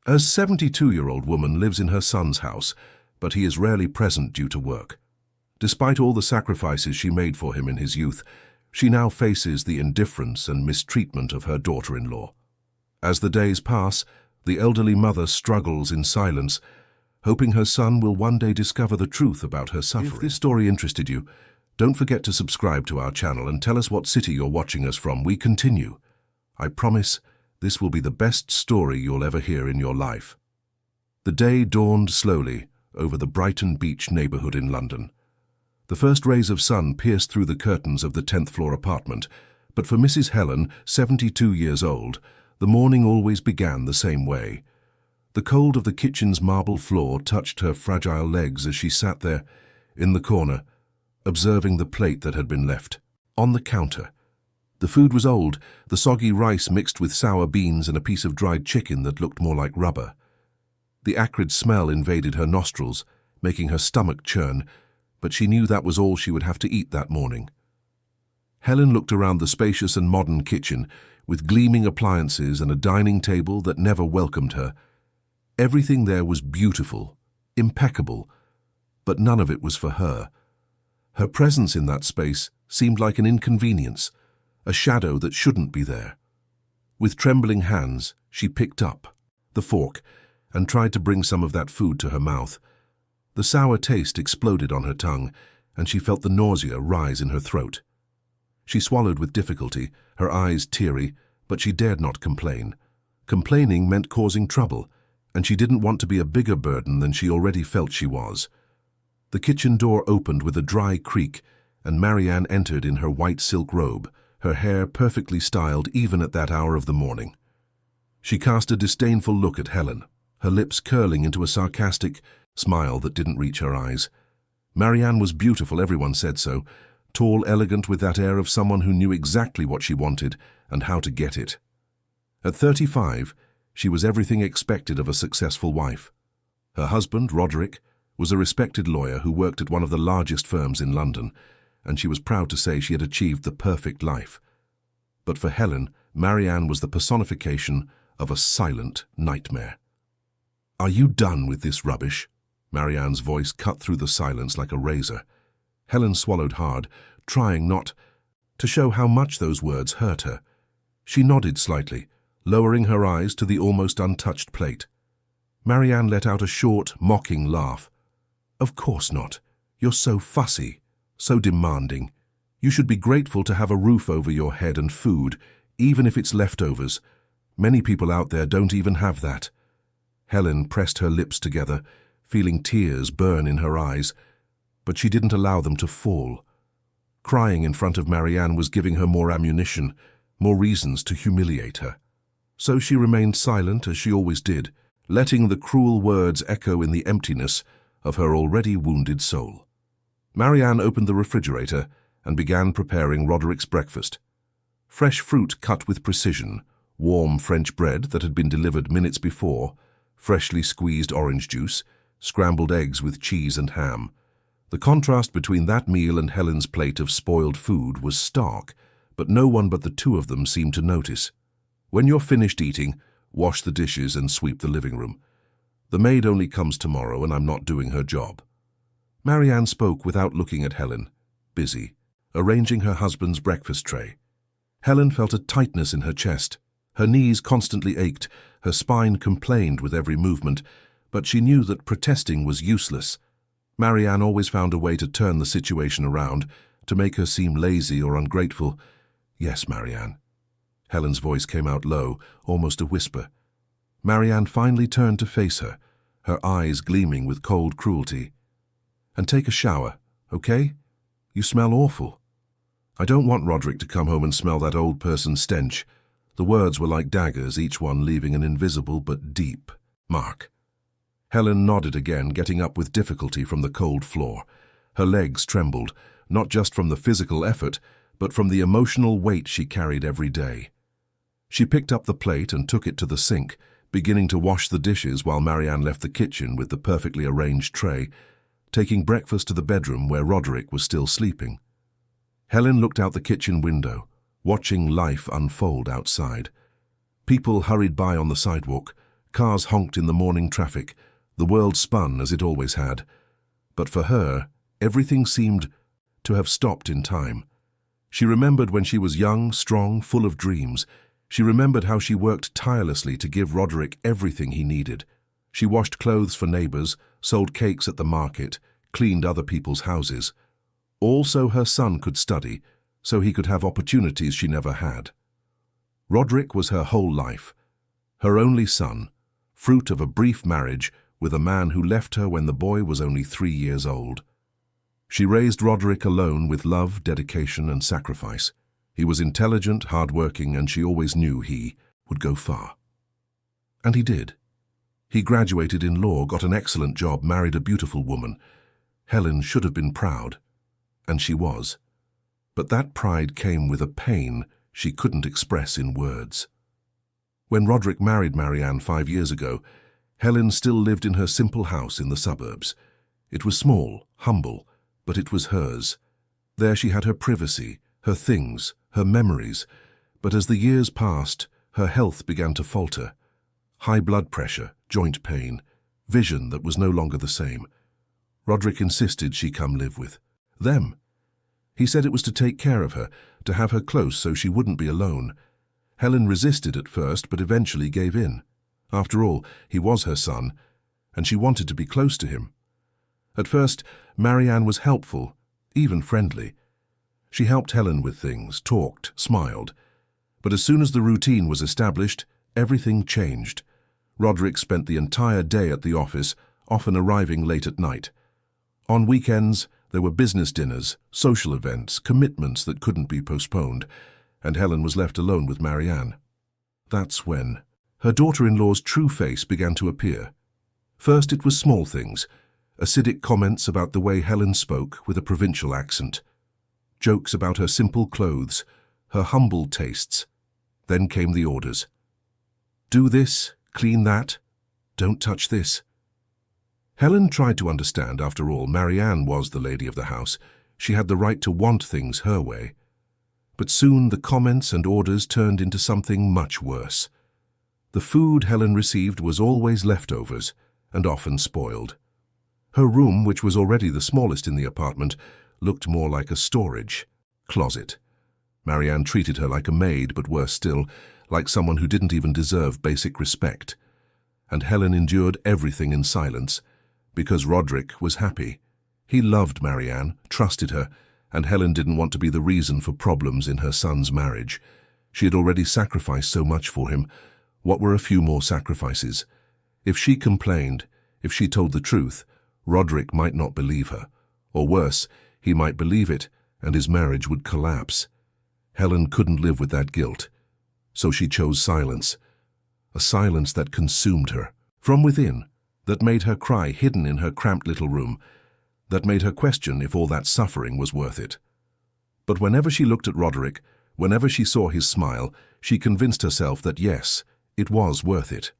A 72-year-old woman lives in her son's house, but he is rarely present due to work. Despite all the sacrifices she made for him in his youth, she now faces the indifference and mistreatment of her daughter-in-law. As the days pass, the elderly mother struggles in silence, hoping her son will one day discover the truth about her suffering. If this story interested you, don't forget to subscribe to our channel and tell us what city you're watching us from. We continue. I promise this will be the best story you'll ever hear in your life. The day dawned slowly over the Brighton Beach neighborhood in London. The first rays of sun pierced through the curtains of the 10th floor apartment, but for Mrs. Helen, 72 years old, the morning always began the same way. The cold of the kitchen's marble floor touched her fragile legs as she sat there, in the corner, observing the plate that had been left on the counter. The food was old, the soggy rice mixed with sour beans and a piece of dried chicken that looked more like rubber. The acrid smell invaded her nostrils, making her stomach churn, but she knew that was all she would have to eat that morning. Helen looked around the spacious and modern kitchen, with gleaming appliances and a dining table that never welcomed her. Everything there was beautiful, impeccable, but none of it was for her. Her presence in that space seemed like an inconvenience, a shadow that shouldn't be there. With trembling hands, she picked up the fork and tried to bring some of that food to her mouth. The sour taste exploded on her tongue, and she felt the nausea rise in her throat. She swallowed with difficulty, her eyes teary, but she dared not complain. Complaining meant causing trouble, and she didn't want to be a bigger burden than she already felt she was. The kitchen door opened with a dry creak, and Marianne entered in her white silk robe, her hair perfectly styled even at that hour of the morning. She cast a disdainful look at Helen, her lips curling into a sarcastic smile that didn't reach her eyes. Marianne was beautiful, everyone said so, tall, elegant, with that air of someone who knew exactly what she wanted and how to get it. At 35, she was everything expected of a successful wife. Her husband, Roderick, was a respected lawyer who worked at one of the largest firms in London, and she was proud to say she had achieved the perfect life. But for Helen, Marianne was the personification of a silent nightmare. "Are you done with this rubbish?" Marianne's voice cut through the silence like a razor. Helen swallowed hard, trying not to show how much those words hurt her. She nodded slightly, lowering her eyes to the almost untouched plate. Marianne let out a short, mocking laugh. "Of course not. You're so fussy, so demanding. You should be grateful to have a roof over your head and food, even if it's leftovers. Many people out there don't even have that." Helen pressed her lips together, feeling tears burn in her eyes, but she didn't allow them to fall. Crying in front of Marianne was giving her more ammunition, more reasons to humiliate her. So she remained silent as she always did, letting the cruel words echo in the emptiness of her already wounded soul. Marianne opened the refrigerator and began preparing Roderick's breakfast. Fresh fruit cut with precision, warm French bread that had been delivered minutes before, freshly squeezed orange juice, scrambled eggs with cheese and ham. The contrast between that meal and Helen's plate of spoiled food was stark, but no one but the two of them seemed to notice. "When you're finished eating, wash the dishes and sweep the living room. The maid only comes tomorrow and I'm not doing her job." Marianne spoke without looking at Helen, busy, arranging her husband's breakfast tray. Helen felt a tightness in her chest. Her knees constantly ached, her spine complained with every movement, but she knew that protesting was useless. Marianne always found a way to turn the situation around, to make her seem lazy or ungrateful. "Yes, Marianne." Helen's voice came out low, almost a whisper. Marianne finally turned to face her, her eyes gleaming with cold cruelty. "And take a shower, okay? You smell awful." "I don't want Roderick to come home and smell that old person's stench." The words were like daggers, each one leaving an invisible but deep mark. Helen nodded again, getting up with difficulty from the cold floor. Her legs trembled, not just from the physical effort, but from the emotional weight she carried every day. She picked up the plate and took it to the sink, beginning to wash the dishes while Marianne left the kitchen with the perfectly arranged tray, taking breakfast to the bedroom where Roderick was still sleeping. Helen looked out the kitchen window, watching life unfold outside. People hurried by on the sidewalk, Cars honked in the morning traffic. The world spun as it always had. But for her, everything seemed to have stopped in time. She remembered when she was young, strong, full of dreams. She remembered how she worked tirelessly to give Roderick everything he needed. She washed clothes for neighbors, sold cakes at the market, cleaned other people's houses. All so her son could study, so he could have opportunities she never had. Roderick was her whole life, her only son, fruit of a brief marriage with a man who left her when the boy was only 3 years old. She raised Roderick alone with love, dedication, and sacrifice. He was intelligent, hard-working, and she always knew he would go far. And he did. He graduated in law, got an excellent job, married a beautiful woman. Helen should have been proud, and she was. But that pride came with a pain she couldn't express in words. When Roderick married Marianne 5 years ago, Helen still lived in her simple house in the suburbs. It was small, humble, but it was hers. There she had her privacy, her things, her memories. But as the years passed, her health began to falter. High blood pressure, joint pain, vision that was no longer the same. Roderick insisted she come live with them. He said it was to take care of her, to have her close so she wouldn't be alone. Helen resisted at first, but eventually gave in. After all, he was her son, and she wanted to be close to him. At first, Marianne was helpful, even friendly. She helped Helen with things, talked, smiled. But as soon as the routine was established, everything changed. Roderick spent the entire day at the office, often arriving late at night. On weekends, there were business dinners, social events, commitments that couldn't be postponed, and Helen was left alone with Marianne. That's when her daughter-in-law's true face began to appear. First it was small things, acidic comments about the way Helen spoke with a provincial accent, jokes about her simple clothes, her humble tastes. Then came the orders. Do this, clean that, don't touch this. Helen tried to understand. After all, Marianne was the lady of the house. She had the right to want things her way. But soon the comments and orders turned into something much worse. The food Helen received was always leftovers and often spoiled. Her room, which was already the smallest in the apartment, looked more like a storage closet. Marianne treated her like a maid, but worse still, like someone who didn't even deserve basic respect. And Helen endured everything in silence, because Roderick was happy. He loved Marianne, trusted her, and Helen didn't want to be the reason for problems in her son's marriage. She had already sacrificed so much for him. What were a few more sacrifices? If she complained, if she told the truth, Roderick might not believe her. Or worse, he might believe it, and his marriage would collapse. Helen couldn't live with that guilt. So she chose silence. A silence that consumed her, from within, that made her cry hidden in her cramped little room, that made her question if all that suffering was worth it. But whenever she looked at Roderick, whenever she saw his smile, she convinced herself that yes, it was worth it.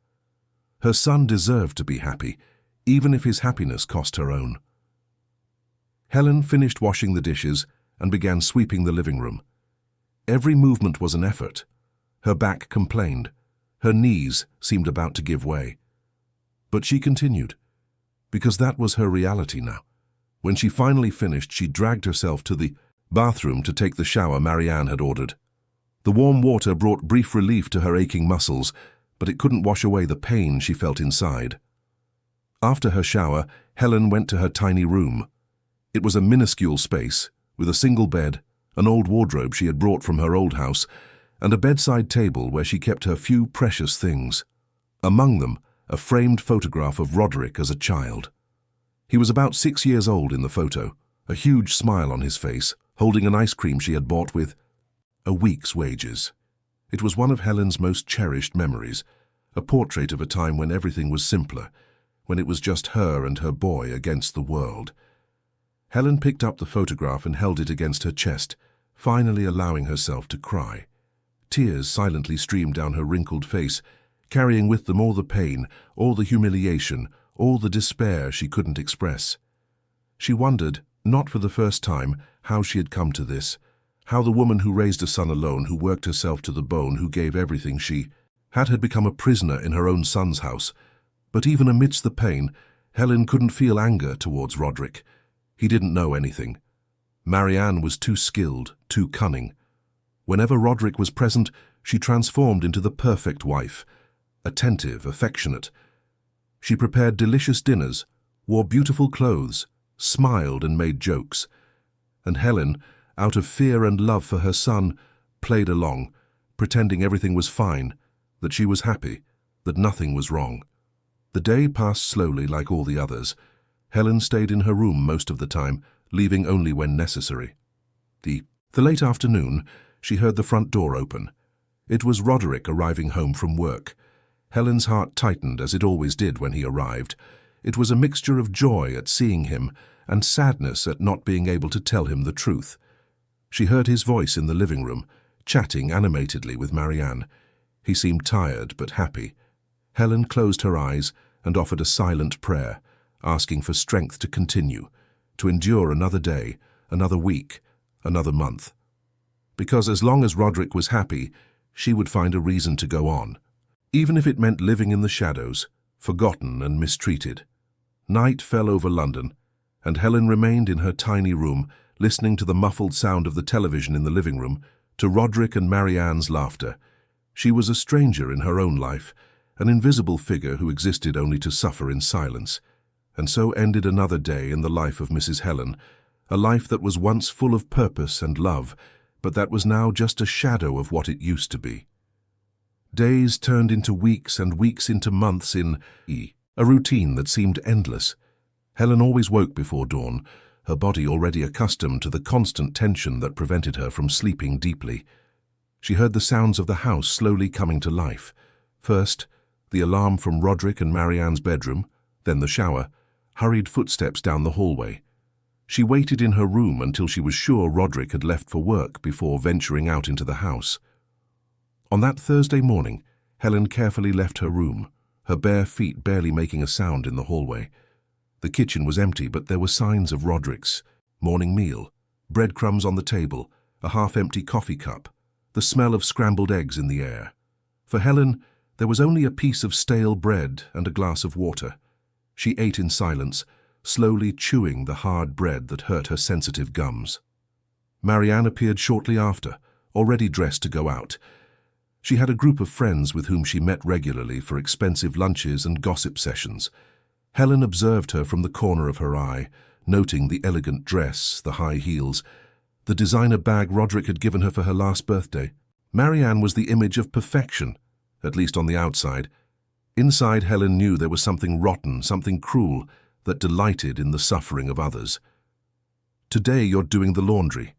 Her son deserved to be happy, even if his happiness cost her own. Helen finished washing the dishes and began sweeping the living room. Every movement was an effort. Her back complained. Her knees seemed about to give way. But she continued, because that was her reality now. When she finally finished, she dragged herself to the bathroom to take the shower Marianne had ordered. The warm water brought brief relief to her aching muscles, but it couldn't wash away the pain she felt inside. After her shower, Helen went to her tiny room. It was a minuscule space, with a single bed, an old wardrobe she had brought from her old house, and a bedside table where she kept her few precious things. Among them, a framed photograph of Roderick as a child. He was about 6 years old in the photo, a huge smile on his face, holding an ice cream she had bought with a week's wages. It was one of Helen's most cherished memories, a portrait of a time when everything was simpler, when it was just her and her boy against the world. Helen picked up the photograph and held it against her chest, finally allowing herself to cry. Tears silently streamed down her wrinkled face, carrying with them all the pain, all the humiliation, all the despair she couldn't express. She wondered, not for the first time, how she had come to this, how the woman who raised a son alone, who worked herself to the bone, who gave everything she had become a prisoner in her own son's house. But even amidst the pain, Helen couldn't feel anger towards Roderick. He didn't know anything. Marianne was too skilled, too cunning. Whenever Roderick was present, she transformed into the perfect wife, attentive, affectionate. She prepared delicious dinners, wore beautiful clothes, smiled and made jokes. And Helen, out of fear and love for her son, played along, pretending everything was fine, that she was happy, that nothing was wrong. The day passed slowly like all the others. Helen stayed in her room most of the time, leaving only when necessary. The late afternoon, she heard the front door open. It was Roderick arriving home from work. Helen's heart tightened, as it always did when he arrived. It was a mixture of joy at seeing him and sadness at not being able to tell him the truth. She heard his voice in the living room, chatting animatedly with Marianne. He seemed tired but happy. Helen closed her eyes and offered a silent prayer, asking for strength to continue, to endure another day, another week, another month. Because as long as Roderick was happy, she would find a reason to go on, even if it meant living in the shadows, forgotten and mistreated. Night fell over London, and Helen remained in her tiny room, listening to the muffled sound of the television in the living room, to Roderick and Marianne's laughter. She was a stranger in her own life, an invisible figure who existed only to suffer in silence. And so ended another day in the life of Mrs. Helen, a life that was once full of purpose and love, but that was now just a shadow of what it used to be. Days turned into weeks and weeks into months in a routine that seemed endless. Helen always woke before dawn, her body already accustomed to the constant tension that prevented her from sleeping deeply. She heard the sounds of the house slowly coming to life. First, the alarm from Roderick and Marianne's bedroom, then the shower, hurried footsteps down the hallway. She waited in her room until she was sure Roderick had left for work before venturing out into the house. On that Thursday morning, Helen carefully left her room, her bare feet barely making a sound in the hallway. The kitchen was empty, but there were signs of Roderick's morning meal, breadcrumbs on the table, a half-empty coffee cup, the smell of scrambled eggs in the air. For Helen, there was only a piece of stale bread and a glass of water. She ate in silence, slowly chewing the hard bread that hurt her sensitive gums. Marianne appeared shortly after, already dressed to go out. She had a group of friends with whom she met regularly for expensive lunches and gossip sessions. Helen observed her from the corner of her eye, noting the elegant dress, the high heels, the designer bag Roderick had given her for her last birthday. Marianne was the image of perfection, at least on the outside. Inside, Helen knew there was something rotten, something cruel, that delighted in the suffering of others. "Today you're doing the laundry."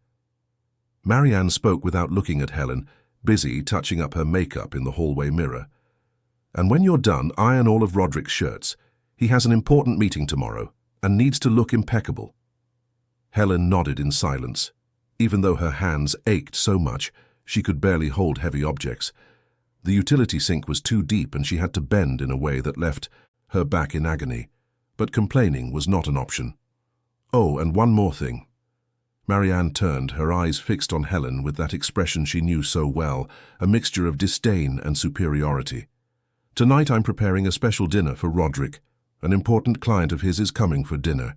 Marianne spoke without looking at Helen, busy touching up her makeup in the hallway mirror. "And when you're done, iron all of Roderick's shirts. He has an important meeting tomorrow and needs to look impeccable." Helen nodded in silence. Even though her hands ached so much, she could barely hold heavy objects. The utility sink was too deep and she had to bend in a way that left her back in agony. But complaining was not an option. "Oh, and one more thing." Marianne turned, her eyes fixed on Helen with that expression she knew so well, a mixture of disdain and superiority. "Tonight I'm preparing a special dinner for Roderick. An important client of his is coming for dinner.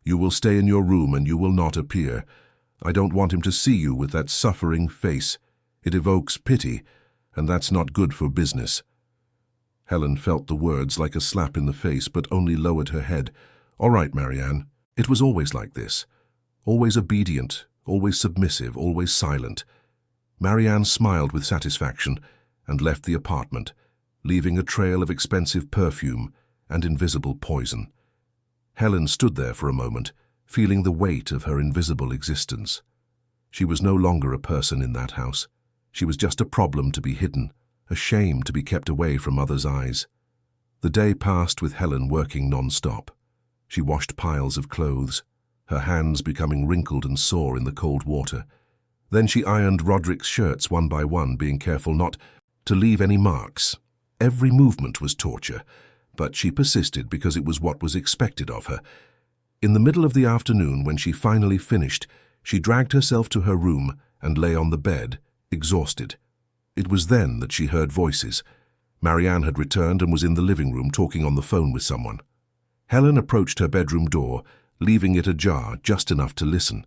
You will stay in your room and you will not appear. I don't want him to see you with that suffering face. It evokes pity, and that's not good for business." Helen felt the words like a slap in the face, but only lowered her head. "All right, Marianne. It was always like this. Always obedient, always submissive, always silent." Marianne smiled with satisfaction and left the apartment, leaving a trail of expensive perfume and invisible poison. Helen stood there for a moment, feeling the weight of her invisible existence. She was no longer a person in that house. She was just a problem to be hidden, a shame to be kept away from others' eyes. The day passed with Helen working non-stop. She washed piles of clothes, her hands becoming wrinkled and sore in the cold water. Then she ironed Roderick's shirts one by one, being careful not to leave any marks. Every movement was torture, but she persisted because it was what was expected of her. In the middle of the afternoon, when she finally finished, she dragged herself to her room and lay on the bed, exhausted. It was then that she heard voices. Marianne had returned and was in the living room talking on the phone with someone. Helen approached her bedroom door, leaving it ajar just enough to listen.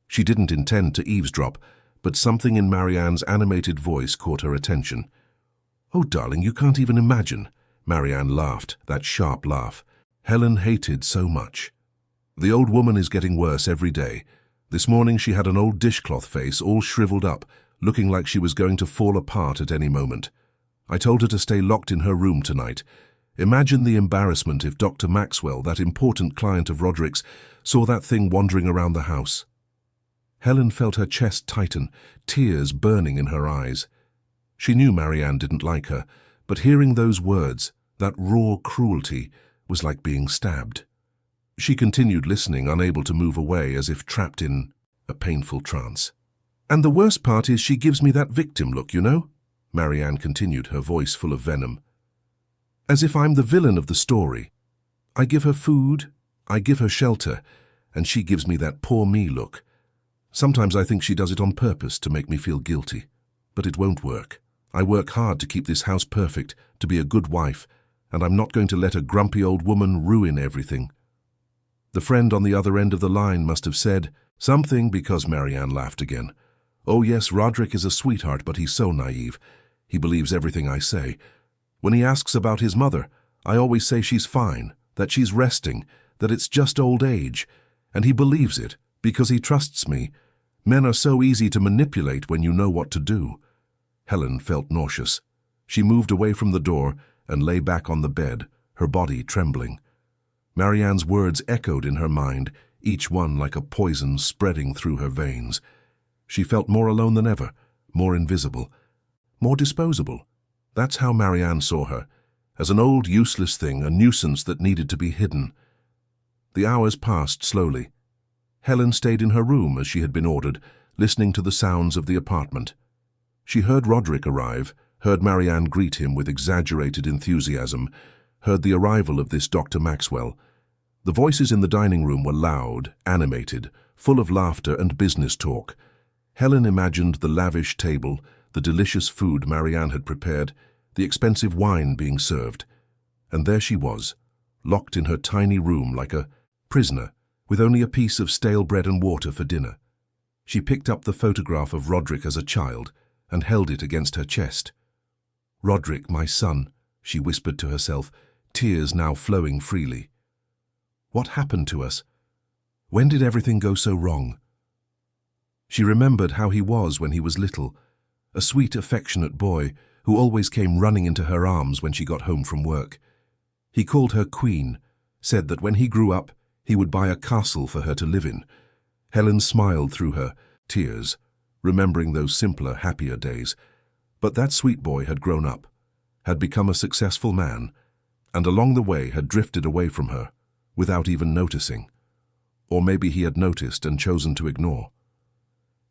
She didn't intend to eavesdrop, but something in Marianne's animated voice caught her attention. "Oh, darling, you can't even imagine." Marianne laughed, that sharp laugh Helen hated so much. "The old woman is getting worse every day. This morning she had an old dishcloth face, all shriveled up, looking like she was going to fall apart at any moment. I told her to stay locked in her room tonight. Imagine the embarrassment if Dr. Maxwell, that important client of Roderick's, saw that thing wandering around the house." Helen felt her chest tighten, tears burning in her eyes. She knew Marianne didn't like her, but hearing those words, that raw cruelty, was like being stabbed. She continued listening, unable to move away, as if trapped in a painful trance. "And the worst part is she gives me that victim look, you know?" Marianne continued, her voice full of venom. "As if I'm the villain of the story. I give her food, I give her shelter, and she gives me that poor me look. Sometimes I think she does it on purpose to make me feel guilty. But it won't work. I work hard to keep this house perfect, to be a good wife, and I'm not going to let a grumpy old woman ruin everything." The friend on the other end of the line must have said something, because Marianne laughed again. "Oh yes, Roderick is a sweetheart, but he's so naive. He believes everything I say. When he asks about his mother, I always say she's fine, that she's resting, that it's just old age. And he believes it, because he trusts me. Men are so easy to manipulate when you know what to do." Helen felt nauseous. She moved away from the door and lay back on the bed, her body trembling. Marianne's words echoed in her mind, each one like a poison spreading through her veins. She felt more alone than ever, more invisible, more disposable. That's how Marianne saw her, as an old useless thing, a nuisance that needed to be hidden. The hours passed slowly. Helen stayed in her room as she had been ordered, listening to the sounds of the apartment. She heard Roderick arrive, heard Marianne greet him with exaggerated enthusiasm, heard the arrival of this Dr. Maxwell. The voices in the dining room were loud, animated, full of laughter and business talk. Helen imagined the lavish table, the delicious food Marianne had prepared, the expensive wine being served. And there she was, locked in her tiny room like a prisoner, with only a piece of stale bread and water for dinner. She picked up the photograph of Roderick as a child and held it against her chest. "Roderick, my son," she whispered to herself, tears now flowing freely. "What happened to us? When did everything go so wrong?" She remembered how he was when he was little, a sweet, affectionate boy who always came running into her arms when she got home from work. He called her Queen, said that when he grew up, he would buy a castle for her to live in. Helen smiled through her tears, remembering those simpler, happier days. But that sweet boy had grown up, had become a successful man, and along the way had drifted away from her, without even noticing. Or maybe he had noticed and chosen to ignore.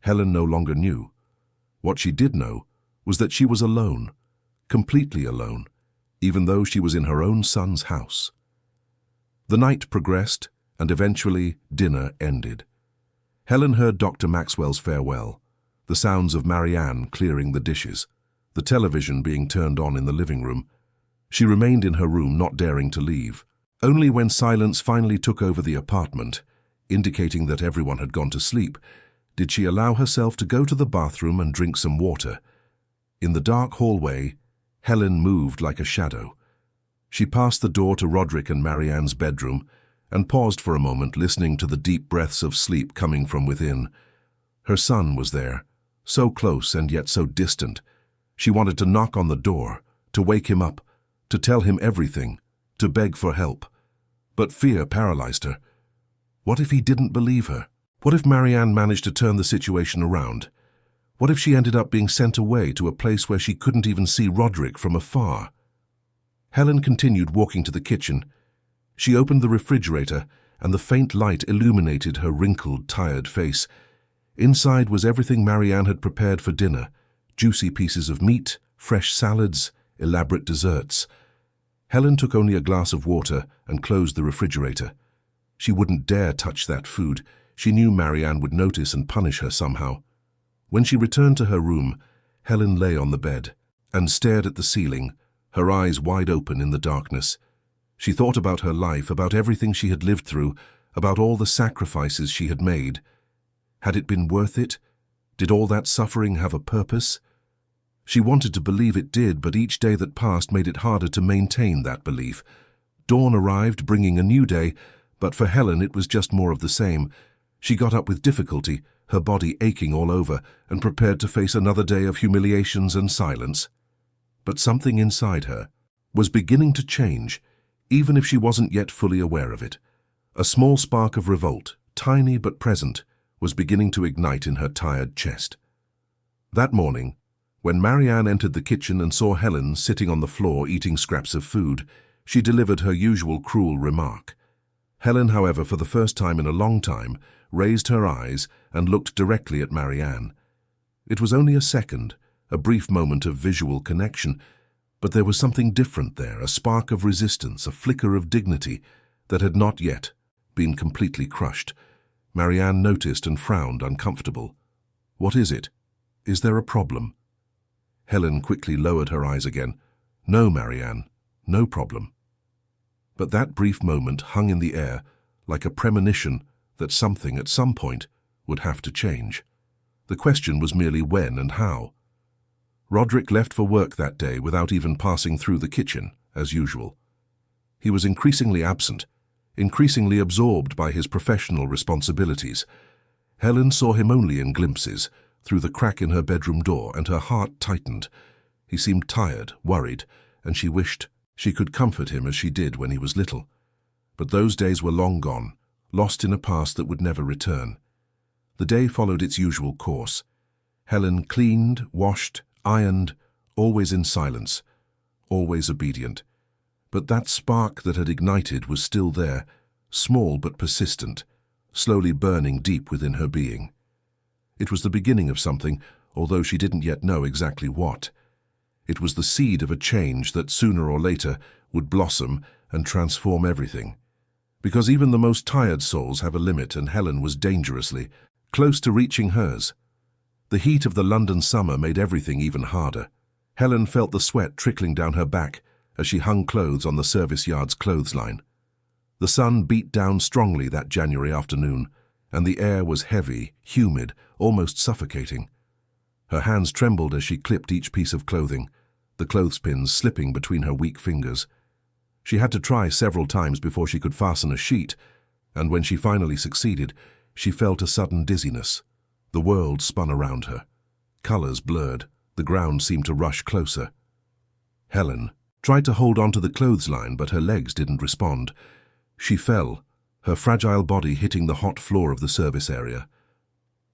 Helen no longer knew. What she did know was that she was alone, completely alone, even though she was in her own son's house. The night progressed, and eventually dinner ended. Helen heard Dr. Maxwell's farewell, the sounds of Marianne clearing the dishes, the television being turned on in the living room. She remained in her room, not daring to leave. Only when silence finally took over the apartment, indicating that everyone had gone to sleep, did she allow herself to go to the bathroom and drink some water. In the dark hallway, Helen moved like a shadow. She passed the door to Roderick and Marianne's bedroom and paused for a moment, listening to the deep breaths of sleep coming from within. Her son was there, so close and yet so distant. She wanted to knock on the door, to wake him up, to tell him everything, to beg for help. But fear paralyzed her. What if he didn't believe her? What if Marianne managed to turn the situation around? What if she ended up being sent away to a place where she couldn't even see Roderick from afar? Helen continued walking to the kitchen. She opened the refrigerator, and the faint light illuminated her wrinkled, tired face. Inside was everything Marianne had prepared for dinner: juicy pieces of meat, fresh salads, elaborate desserts. Helen took only a glass of water and closed the refrigerator. She wouldn't dare touch that food. She knew Marianne would notice and punish her somehow. When she returned to her room, Helen lay on the bed and stared at the ceiling, her eyes wide open in the darkness. She thought about her life, about everything she had lived through, about all the sacrifices she had made. Had it been worth it? Did all that suffering have a purpose? She wanted to believe it did, but each day that passed made it harder to maintain that belief. Dawn arrived, bringing a new day, but for Helen it was just more of the same. She got up with difficulty, her body aching all over, and prepared to face another day of humiliations and silence. But something inside her was beginning to change, even if she wasn't yet fully aware of it. A small spark of revolt, tiny but present, was beginning to ignite in her tired chest. That morning, when Marianne entered the kitchen and saw Helen sitting on the floor eating scraps of food, she delivered her usual cruel remark. Helen, however, for the first time in a long time, raised her eyes and looked directly at Marianne. It was only a second, a brief moment of visual connection, but there was something different there, a spark of resistance, a flicker of dignity that had not yet been completely crushed. Marianne noticed and frowned, uncomfortable. "What is it? Is there a problem?" Helen quickly lowered her eyes again. "No, Marianne, no problem." But that brief moment hung in the air, like a premonition that something at some point would have to change. The question was merely when and how. Roderick left for work that day without even passing through the kitchen, as usual. He was increasingly absent, increasingly absorbed by his professional responsibilities. Helen saw him only in glimpses, through the crack in her bedroom door, and her heart tightened. He seemed tired, worried, and she wished she could comfort him as she did when he was little. But those days were long gone, lost in a past that would never return. The day followed its usual course. Helen cleaned, washed, ironed, always in silence, always obedient. But that spark that had ignited was still there, small but persistent, slowly burning deep within her being. It was the beginning of something, although she didn't yet know exactly what. It was the seed of a change that sooner or later would blossom and transform everything. Because even the most tired souls have a limit, and Helen was dangerously close to reaching hers. The heat of the London summer made everything even harder. Helen felt the sweat trickling down her back as she hung clothes on the service yard's clothesline. The sun beat down strongly that January afternoon, and the air was heavy, humid, almost suffocating. Her hands trembled as she clipped each piece of clothing, the clothespins slipping between her weak fingers. She had to try several times before she could fasten a sheet, and when she finally succeeded, she felt a sudden dizziness. The world spun around her. Colors blurred. The ground seemed to rush closer. Helen tried to hold onto the clothesline, but her legs didn't respond. She fell, her fragile body hitting the hot floor of the service area.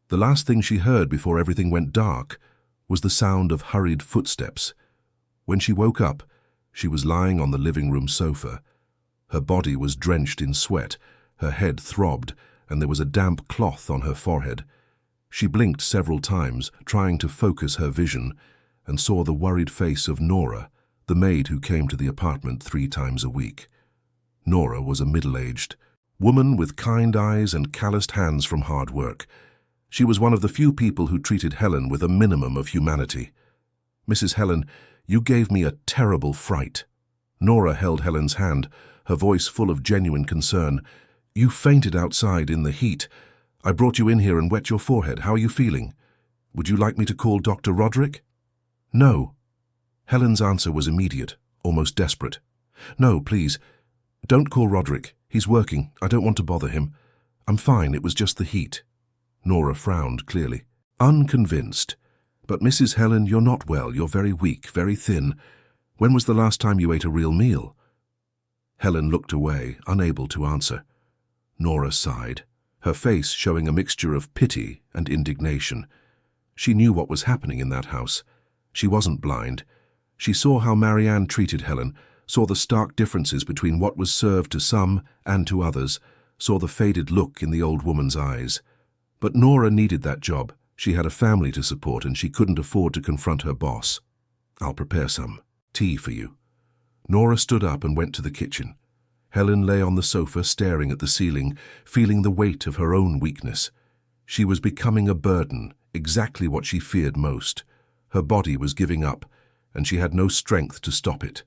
The last thing she heard before everything went dark was the sound of hurried footsteps. When she woke up, she was lying on the living room sofa. Her body was drenched in sweat, her head throbbed, and there was a damp cloth on her forehead. She blinked several times, trying to focus her vision, and saw the worried face of Nora, the maid who came to the apartment 3 times a week. Nora was a middle-aged woman with kind eyes and calloused hands from hard work. She was one of the few people who treated Helen with a minimum of humanity. "Mrs. Helen, you gave me a terrible fright." Nora held Helen's hand, her voice full of genuine concern. "You fainted outside in the heat. I brought you in here and wet your forehead. How are you feeling? Would you like me to call Dr. Roderick?" "No." Helen's answer was immediate, almost desperate. "No, please. Don't call Roderick. He's working. I don't want to bother him. I'm fine. It was just the heat." Nora frowned clearly, unconvinced. "But Mrs. Helen, you're not well. You're very weak, very thin. When was the last time you ate a real meal?" Helen looked away, unable to answer. Nora sighed, her face showing a mixture of pity and indignation. She knew what was happening in that house. She wasn't blind. She saw how Marianne treated Helen, saw the stark differences between what was served to some and to others, saw the faded look in the old woman's eyes. But Nora needed that job. She had a family to support, and she couldn't afford to confront her boss. "I'll prepare some tea for you." Nora stood up and went to the kitchen. Helen lay on the sofa, staring at the ceiling, feeling the weight of her own weakness. She was becoming a burden, exactly what she feared most. Her body was giving up, and she had no strength to stop it.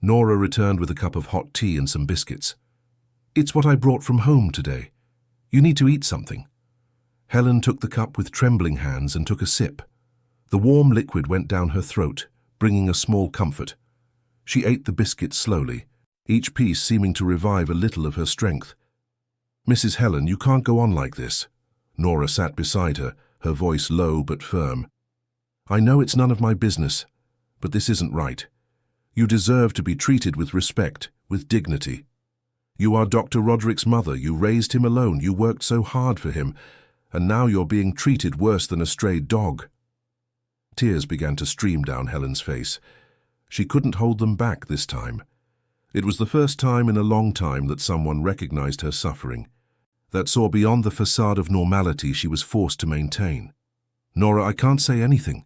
Nora returned with a cup of hot tea and some biscuits. "It's what I brought from home today. You need to eat something." Helen took the cup with trembling hands and took a sip. The warm liquid went down her throat, bringing a small comfort. She ate the biscuits slowly, each piece seeming to revive a little of her strength. "Mrs. Helen, you can't go on like this." Nora sat beside her, her voice low but firm. "I know it's none of my business, but this isn't right. You deserve to be treated with respect, with dignity. You are Dr. Roderick's mother. You raised him alone. You worked so hard for him, and now you're being treated worse than a stray dog." Tears began to stream down Helen's face. She couldn't hold them back this time. It was the first time in a long time that someone recognized her suffering, that saw beyond the facade of normality she was forced to maintain. "Nora, I can't say anything.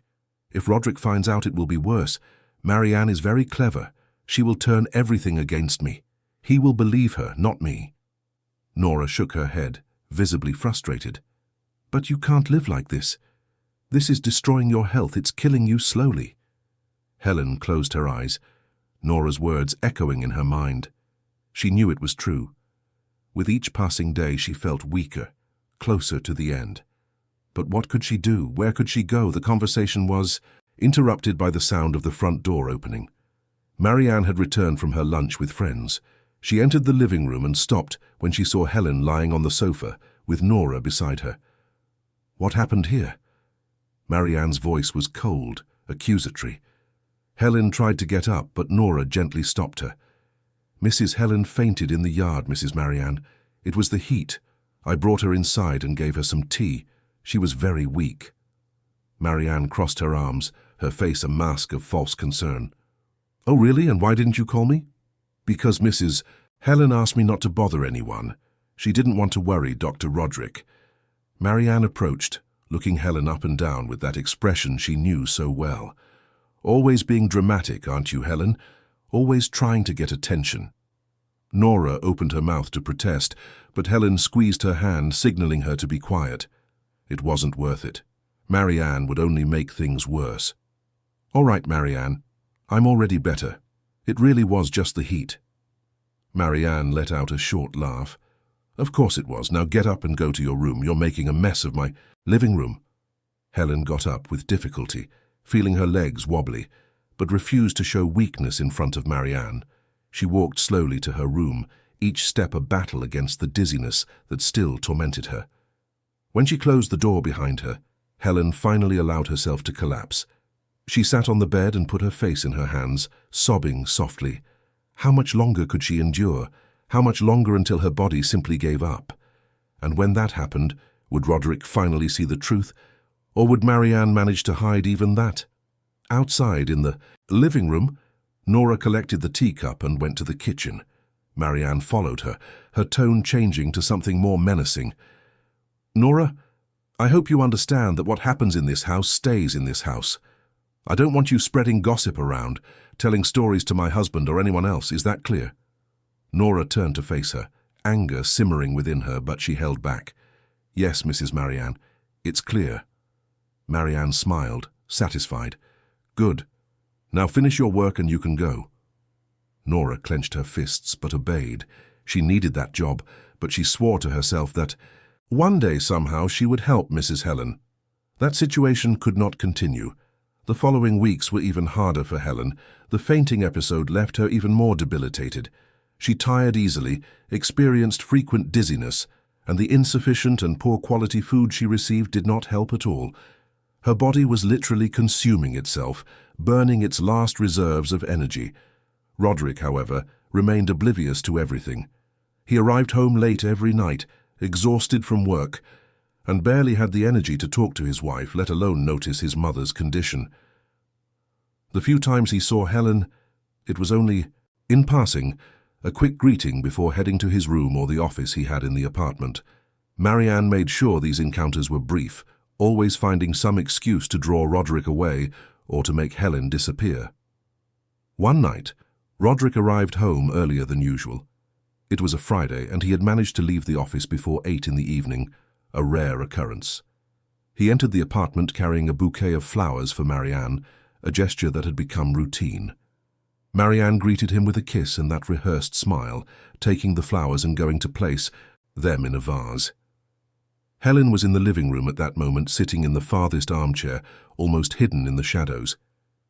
If Roderick finds out, it will be worse. Marianne is very clever. She will turn everything against me. He will believe her, not me." Nora shook her head, visibly frustrated. "But you can't live like this. This is destroying your health. It's killing you slowly." Helen closed her eyes, Nora's words echoing in her mind. She knew it was true. With each passing day she felt weaker, closer to the end. But what could she do? Where could she go? The conversation was interrupted by the sound of the front door opening. Marianne had returned from her lunch with friends. She entered the living room and stopped when she saw Helen lying on the sofa with Nora beside her. "What happened here?" Marianne's voice was cold, accusatory. Helen tried to get up, but Nora gently stopped her. "Mrs. Helen fainted in the yard, Mrs. Marianne. It was the heat. I brought her inside and gave her some tea. She was very weak." Marianne crossed her arms, her face a mask of false concern. "Oh, really? And why didn't you call me?" "Because Mrs. Helen asked me not to bother anyone. She didn't want to worry Dr. Roderick." Marianne approached, looking Helen up and down with that expression she knew so well. "Always being dramatic, aren't you, Helen? Always trying to get attention." Nora opened her mouth to protest, but Helen squeezed her hand, signaling her to be quiet. It wasn't worth it. Marianne would only make things worse. "All right, Marianne. I'm already better. It really was just the heat." Marianne let out a short laugh. "Of course it was. Now get up and go to your room. You're making a mess of my living room." Helen got up with difficulty, feeling her legs wobbly, but refused to show weakness in front of Marianne. She walked slowly to her room, each step a battle against the dizziness that still tormented her. When she closed the door behind her, Helen finally allowed herself to collapse. She sat on the bed and put her face in her hands, sobbing softly. How much longer could she endure? How much longer until her body simply gave up? And when that happened, would Roderick finally see the truth? Or would Marianne manage to hide even that? Outside, in the living room, Nora collected the teacup and went to the kitchen. Marianne followed her, her tone changing to something more menacing. "Nora, I hope you understand that what happens in this house stays in this house. I don't want you spreading gossip around, telling stories to my husband or anyone else. Is that clear?" Nora turned to face her, anger simmering within her, but she held back. "Yes, Mrs. Marianne, it's clear." Marianne smiled, satisfied. "Good. Now finish your work and you can go." Nora clenched her fists but obeyed. She needed that job, but she swore to herself that one day somehow she would help Mrs. Helen. That situation could not continue. The following weeks were even harder for Helen. The fainting episode left her even more debilitated. She tired easily, experienced frequent dizziness, and the insufficient and poor quality food she received did not help at all. Her body was literally consuming itself, burning its last reserves of energy. Roderick, however, remained oblivious to everything. He arrived home late every night, exhausted from work, and barely had the energy to talk to his wife, let alone notice his mother's condition. The few times he saw Helen, it was only, in passing, a quick greeting before heading to his room or the office he had in the apartment. Marianne made sure these encounters were brief, always finding some excuse to draw Roderick away or to make Helen disappear. One night, Roderick arrived home earlier than usual. It was a Friday, and he had managed to leave the office before 8 in the evening, a rare occurrence. He entered the apartment carrying a bouquet of flowers for Marianne a gesture that had become routine. Marianne greeted him with a kiss and that rehearsed smile, taking the flowers and going to place them in a vase. Helen was in the living room at that moment, sitting in the farthest armchair, almost hidden in the shadows.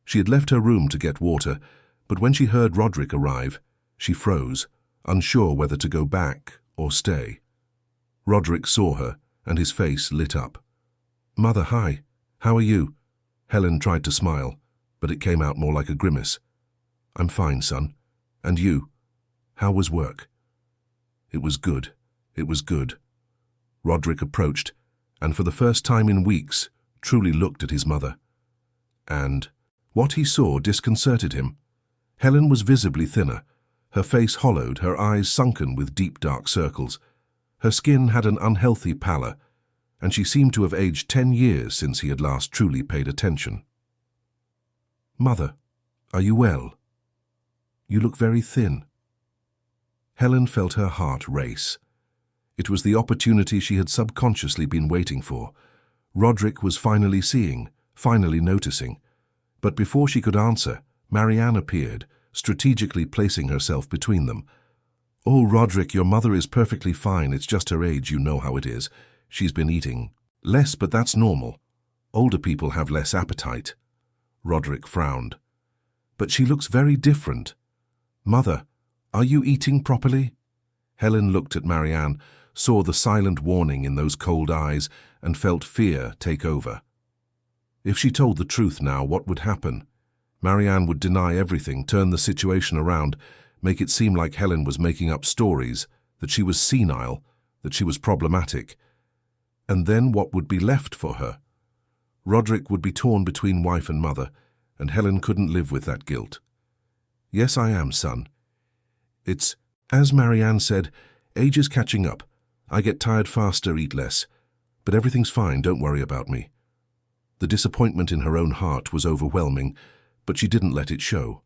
She had left her room to get water, but when she heard Roderick arrive, she froze, unsure whether to go back or stay. Roderick saw her, and his face lit up. "Mother, hi. How are you?" Helen tried to smile, but it came out more like a grimace. "I'm fine, son. And you? How was work?" "It was good. It was good." Roderick approached, and for the first time in weeks, truly looked at his mother. And what he saw disconcerted him. Helen was visibly thinner, her face hollowed, her eyes sunken with deep dark circles. Her skin had an unhealthy pallor, and she seemed to have aged 10 years since he had last truly paid attention. "Mother, are you well? You look very thin." Helen felt her heart race. It was the opportunity she had subconsciously been waiting for. Roderick was finally seeing, finally noticing. But before she could answer, Marianne appeared, strategically placing herself between them. "Oh, Roderick, your mother is perfectly fine. It's just her age, you know how it is. She's been eating less, but that's normal. Older people have less appetite." Roderick frowned. "But she looks very different. Mother, are you eating properly?" Helen looked at Marianne, saw the silent warning in those cold eyes, and felt fear take over. If she told the truth now, what would happen? Marianne would deny everything, turn the situation around, make it seem like Helen was making up stories, that she was senile, that she was problematic. And then what would be left for her? Roderick would be torn between wife and mother, and Helen couldn't live with that guilt. "Yes, I am, son. It's, as Marianne said, age is catching up. I get tired faster, eat less. But everything's fine, don't worry about me." The disappointment in her own heart was overwhelming, but she didn't let it show.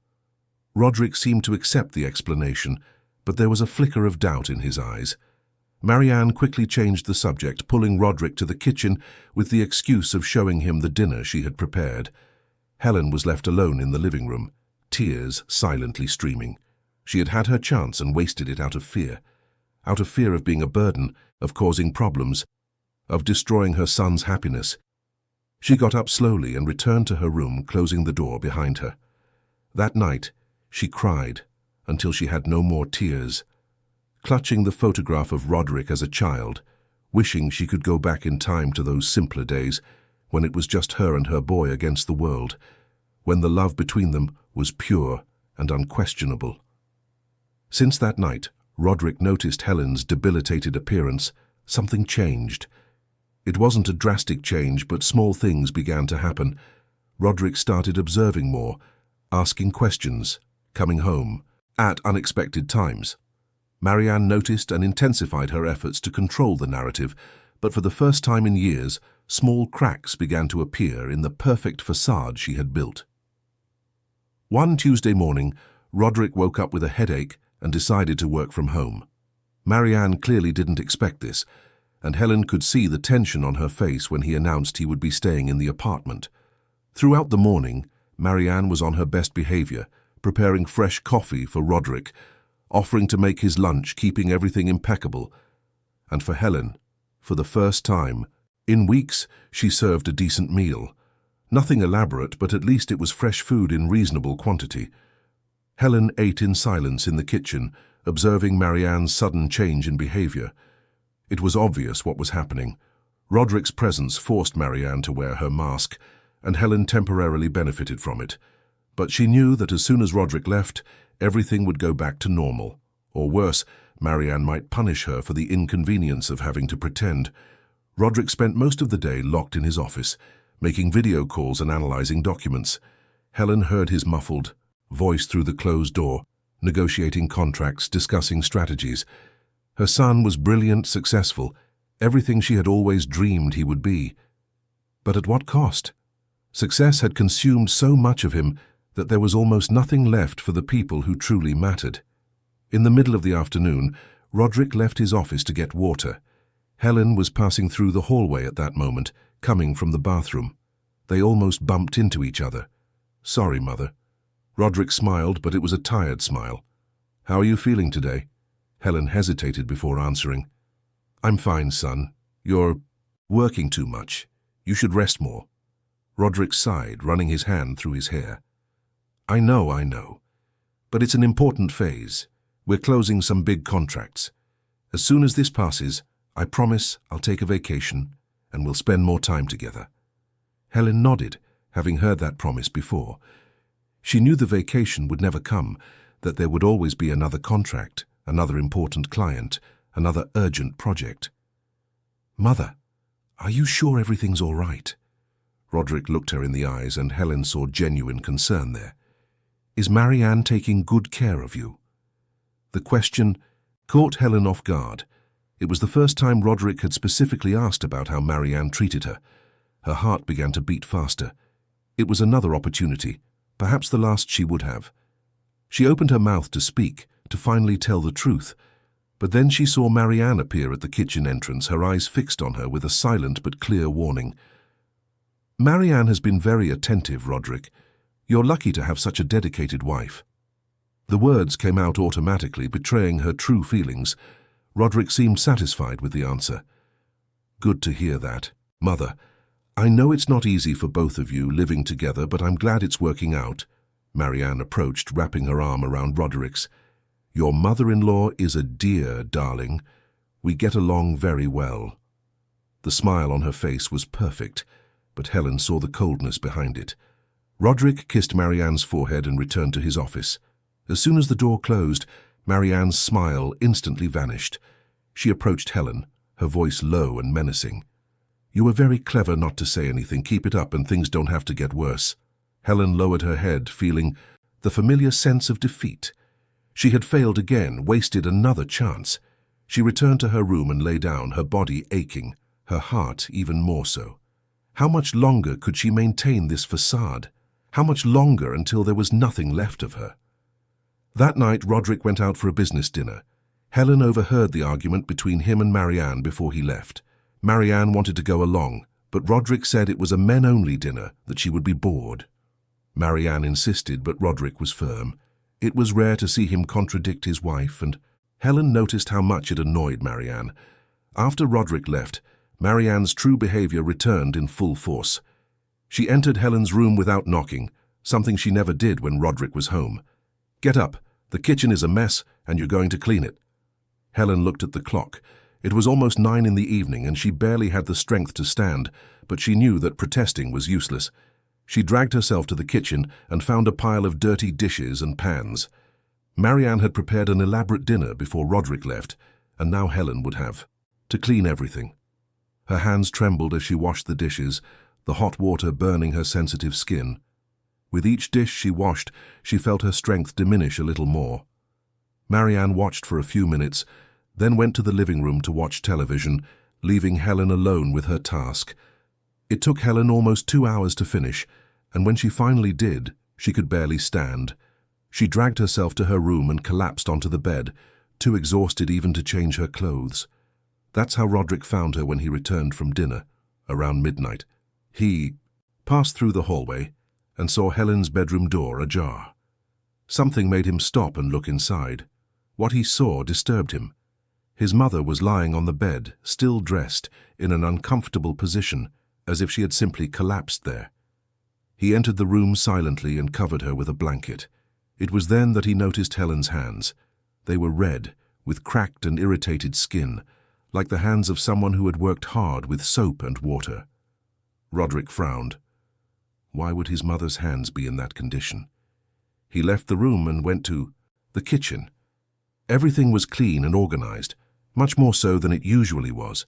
Roderick seemed to accept the explanation, but there was a flicker of doubt in his eyes. Marianne quickly changed the subject, pulling Roderick to the kitchen with the excuse of showing him the dinner she had prepared. Helen was left alone in the living room, tears silently streaming. She had had her chance and wasted it out of fear of being a burden, of causing problems, of destroying her son's happiness. She got up slowly and returned to her room, closing the door behind her. That night, she cried until she had no more tears, clutching the photograph of Roderick as a child, wishing she could go back in time to those simpler days when it was just her and her boy against the world, when the love between them was pure and unquestionable. Since that night, Roderick noticed Helen's debilitated appearance. Something changed. It wasn't a drastic change, but small things began to happen. Roderick started observing more, asking questions, coming home at unexpected times. Marianne noticed and intensified her efforts to control the narrative, but for the first time in years, small cracks began to appear in the perfect facade she had built. One Tuesday morning, Roderick woke up with a headache and decided to work from home. Marianne clearly didn't expect this, and Helen could see the tension on her face when he announced he would be staying in the apartment. Throughout the morning, Marianne was on her best behavior, preparing fresh coffee for Roderick, offering to make his lunch, keeping everything impeccable. And for Helen, for the first time in weeks, she served a decent meal. Nothing elaborate, but at least it was fresh food in reasonable quantity. Helen ate in silence in the kitchen, observing Marianne's sudden change in behavior. It was obvious what was happening. Roderick's presence forced Marianne to wear her mask, and Helen temporarily benefited from it. But she knew that as soon as Roderick left, everything would go back to normal. Or worse, Marianne might punish her for the inconvenience of having to pretend. Roderick spent most of the day locked in his office, making video calls and analyzing documents. Helen heard his muffled voice through the closed door, negotiating contracts, discussing strategies. Her son was brilliant, successful, everything she had always dreamed he would be. But at what cost? Success had consumed so much of him that there was almost nothing left for the people who truly mattered. In the middle of the afternoon, Roderick left his office to get water. Helen was passing through the hallway at that moment, coming from the bathroom. They almost bumped into each other. "Sorry, Mother." Roderick smiled, but it was a tired smile. "How are you feeling today?" Helen hesitated before answering. "I'm fine, son. You're working too much. You should rest more." Roderick sighed, running his hand through his hair. I know. But it's an important phase. We're closing some big contracts. As soon as this passes, I promise I'll take a vacation and we'll spend more time together." Helen nodded, having heard that promise before. She knew the vacation would never come, that there would always be another contract, another important client, another urgent project. "Mother, are you sure everything's all right?" Roderick looked her in the eyes, and Helen saw genuine concern there. "Is Marianne taking good care of you?" The question caught Helen off guard. It was the first time Roderick had specifically asked about how Marianne treated her. Her heart began to beat faster. It was another opportunity, perhaps the last she would have. She opened her mouth to speak, to finally tell the truth. But then she saw Marianne appear at the kitchen entrance, her eyes fixed on her with a silent but clear warning. "Marianne has been very attentive, Roderick. You're lucky to have such a dedicated wife." The words came out automatically, betraying her true feelings. Roderick seemed satisfied with the answer. "Good to hear that. Mother, I know it's not easy for both of you living together, but I'm glad it's working out." Marianne approached, wrapping her arm around Roderick's. "Your mother-in-law is a dear, darling. We get along very well." The smile on her face was perfect, but Helen saw the coldness behind it. Roderick kissed Marianne's forehead and returned to his office. As soon as the door closed, Marianne's smile instantly vanished. She approached Helen, her voice low and menacing. "You were very clever not to say anything. Keep it up and things don't have to get worse." Helen lowered her head, feeling the familiar sense of defeat. She had failed again, wasted another chance. She returned to her room and lay down, her body aching, her heart even more so. How much longer could she maintain this facade? How much longer until there was nothing left of her? That night, Roderick went out for a business dinner. Helen overheard the argument between him and Marianne before he left. Marianne wanted to go along, but Roderick said it was a men-only dinner, that she would be bored. Marianne insisted, but Roderick was firm. It was rare to see him contradict his wife, and Helen noticed how much it annoyed Marianne. After Roderick left, Marianne's true behavior returned in full force. She entered Helen's room without knocking, something she never did when Roderick was home. "Get up. The kitchen is a mess, and you're going to clean it." Helen looked at the clock. It was almost 9 in the evening, and she barely had the strength to stand, but she knew that protesting was useless. She dragged herself to the kitchen and found a pile of dirty dishes and pans. Marianne had prepared an elaborate dinner before Roderick left, and now Helen would have to clean everything. Her hands trembled as she washed the dishes, the hot water burning her sensitive skin. With each dish she washed, she felt her strength diminish a little more. Marianne watched for a few minutes, then went to the living room to watch television, leaving Helen alone with her task. It took Helen almost 2 hours to finish, and when she finally did, she could barely stand. She dragged herself to her room and collapsed onto the bed, too exhausted even to change her clothes. That's how Roderick found her when he returned from dinner, around midnight. He passed through the hallway and saw Helen's bedroom door ajar. Something made him stop and look inside. What he saw disturbed him. His mother was lying on the bed, still dressed, in an uncomfortable position, as if she had simply collapsed there. He entered the room silently and covered her with a blanket. It was then that he noticed Helen's hands. They were red, with cracked and irritated skin, like the hands of someone who had worked hard with soap and water. Roderick frowned. Why would his mother's hands be in that condition? He left the room and went to the kitchen. Everything was clean and organized, much more so than it usually was.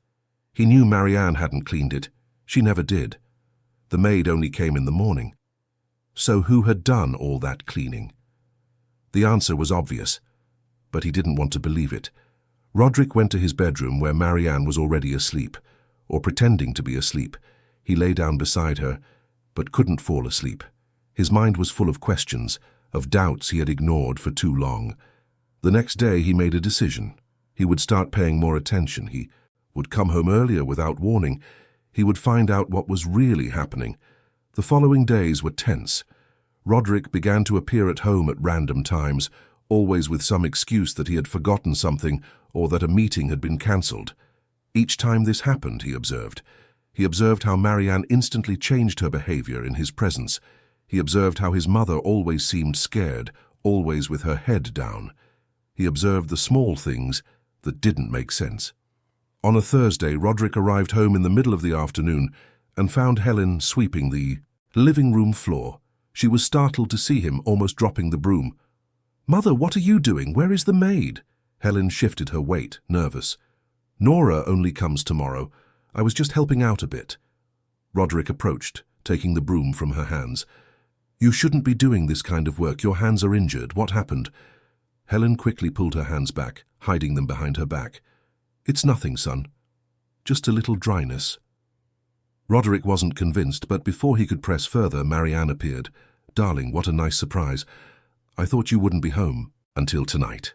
He knew Marianne hadn't cleaned it. She never did. The maid only came in the morning. So who had done all that cleaning? The answer was obvious, but he didn't want to believe it. Roderick went to his bedroom where Marianne was already asleep, or pretending to be asleep. He lay down beside her, but couldn't fall asleep. His mind was full of questions, of doubts he had ignored for too long. The next day he made a decision. He would start paying more attention. He would come home earlier without warning. He would find out what was really happening. The following days were tense. Roderick began to appear at home at random times, always with some excuse that he had forgotten something or that a meeting had been cancelled. Each time this happened, he observed. He observed how Marianne instantly changed her behavior in his presence. He observed how his mother always seemed scared, always with her head down. He observed the small things that didn't make sense. On a Thursday, Roderick arrived home in the middle of the afternoon and found Helen sweeping the living room floor. She was startled to see him, almost dropping the broom. "Mother, what are you doing? Where is the maid?" Helen shifted her weight, nervous. "Nora only comes tomorrow. I was just helping out a bit." Roderick approached, taking the broom from her hands. "You shouldn't be doing this kind of work. Your hands are injured. What happened?" Helen quickly pulled her hands back, hiding them behind her back. "It's nothing, son. Just a little dryness." Roderick wasn't convinced, but before he could press further, Marianne appeared. "Darling, what a nice surprise. I thought you wouldn't be home until tonight."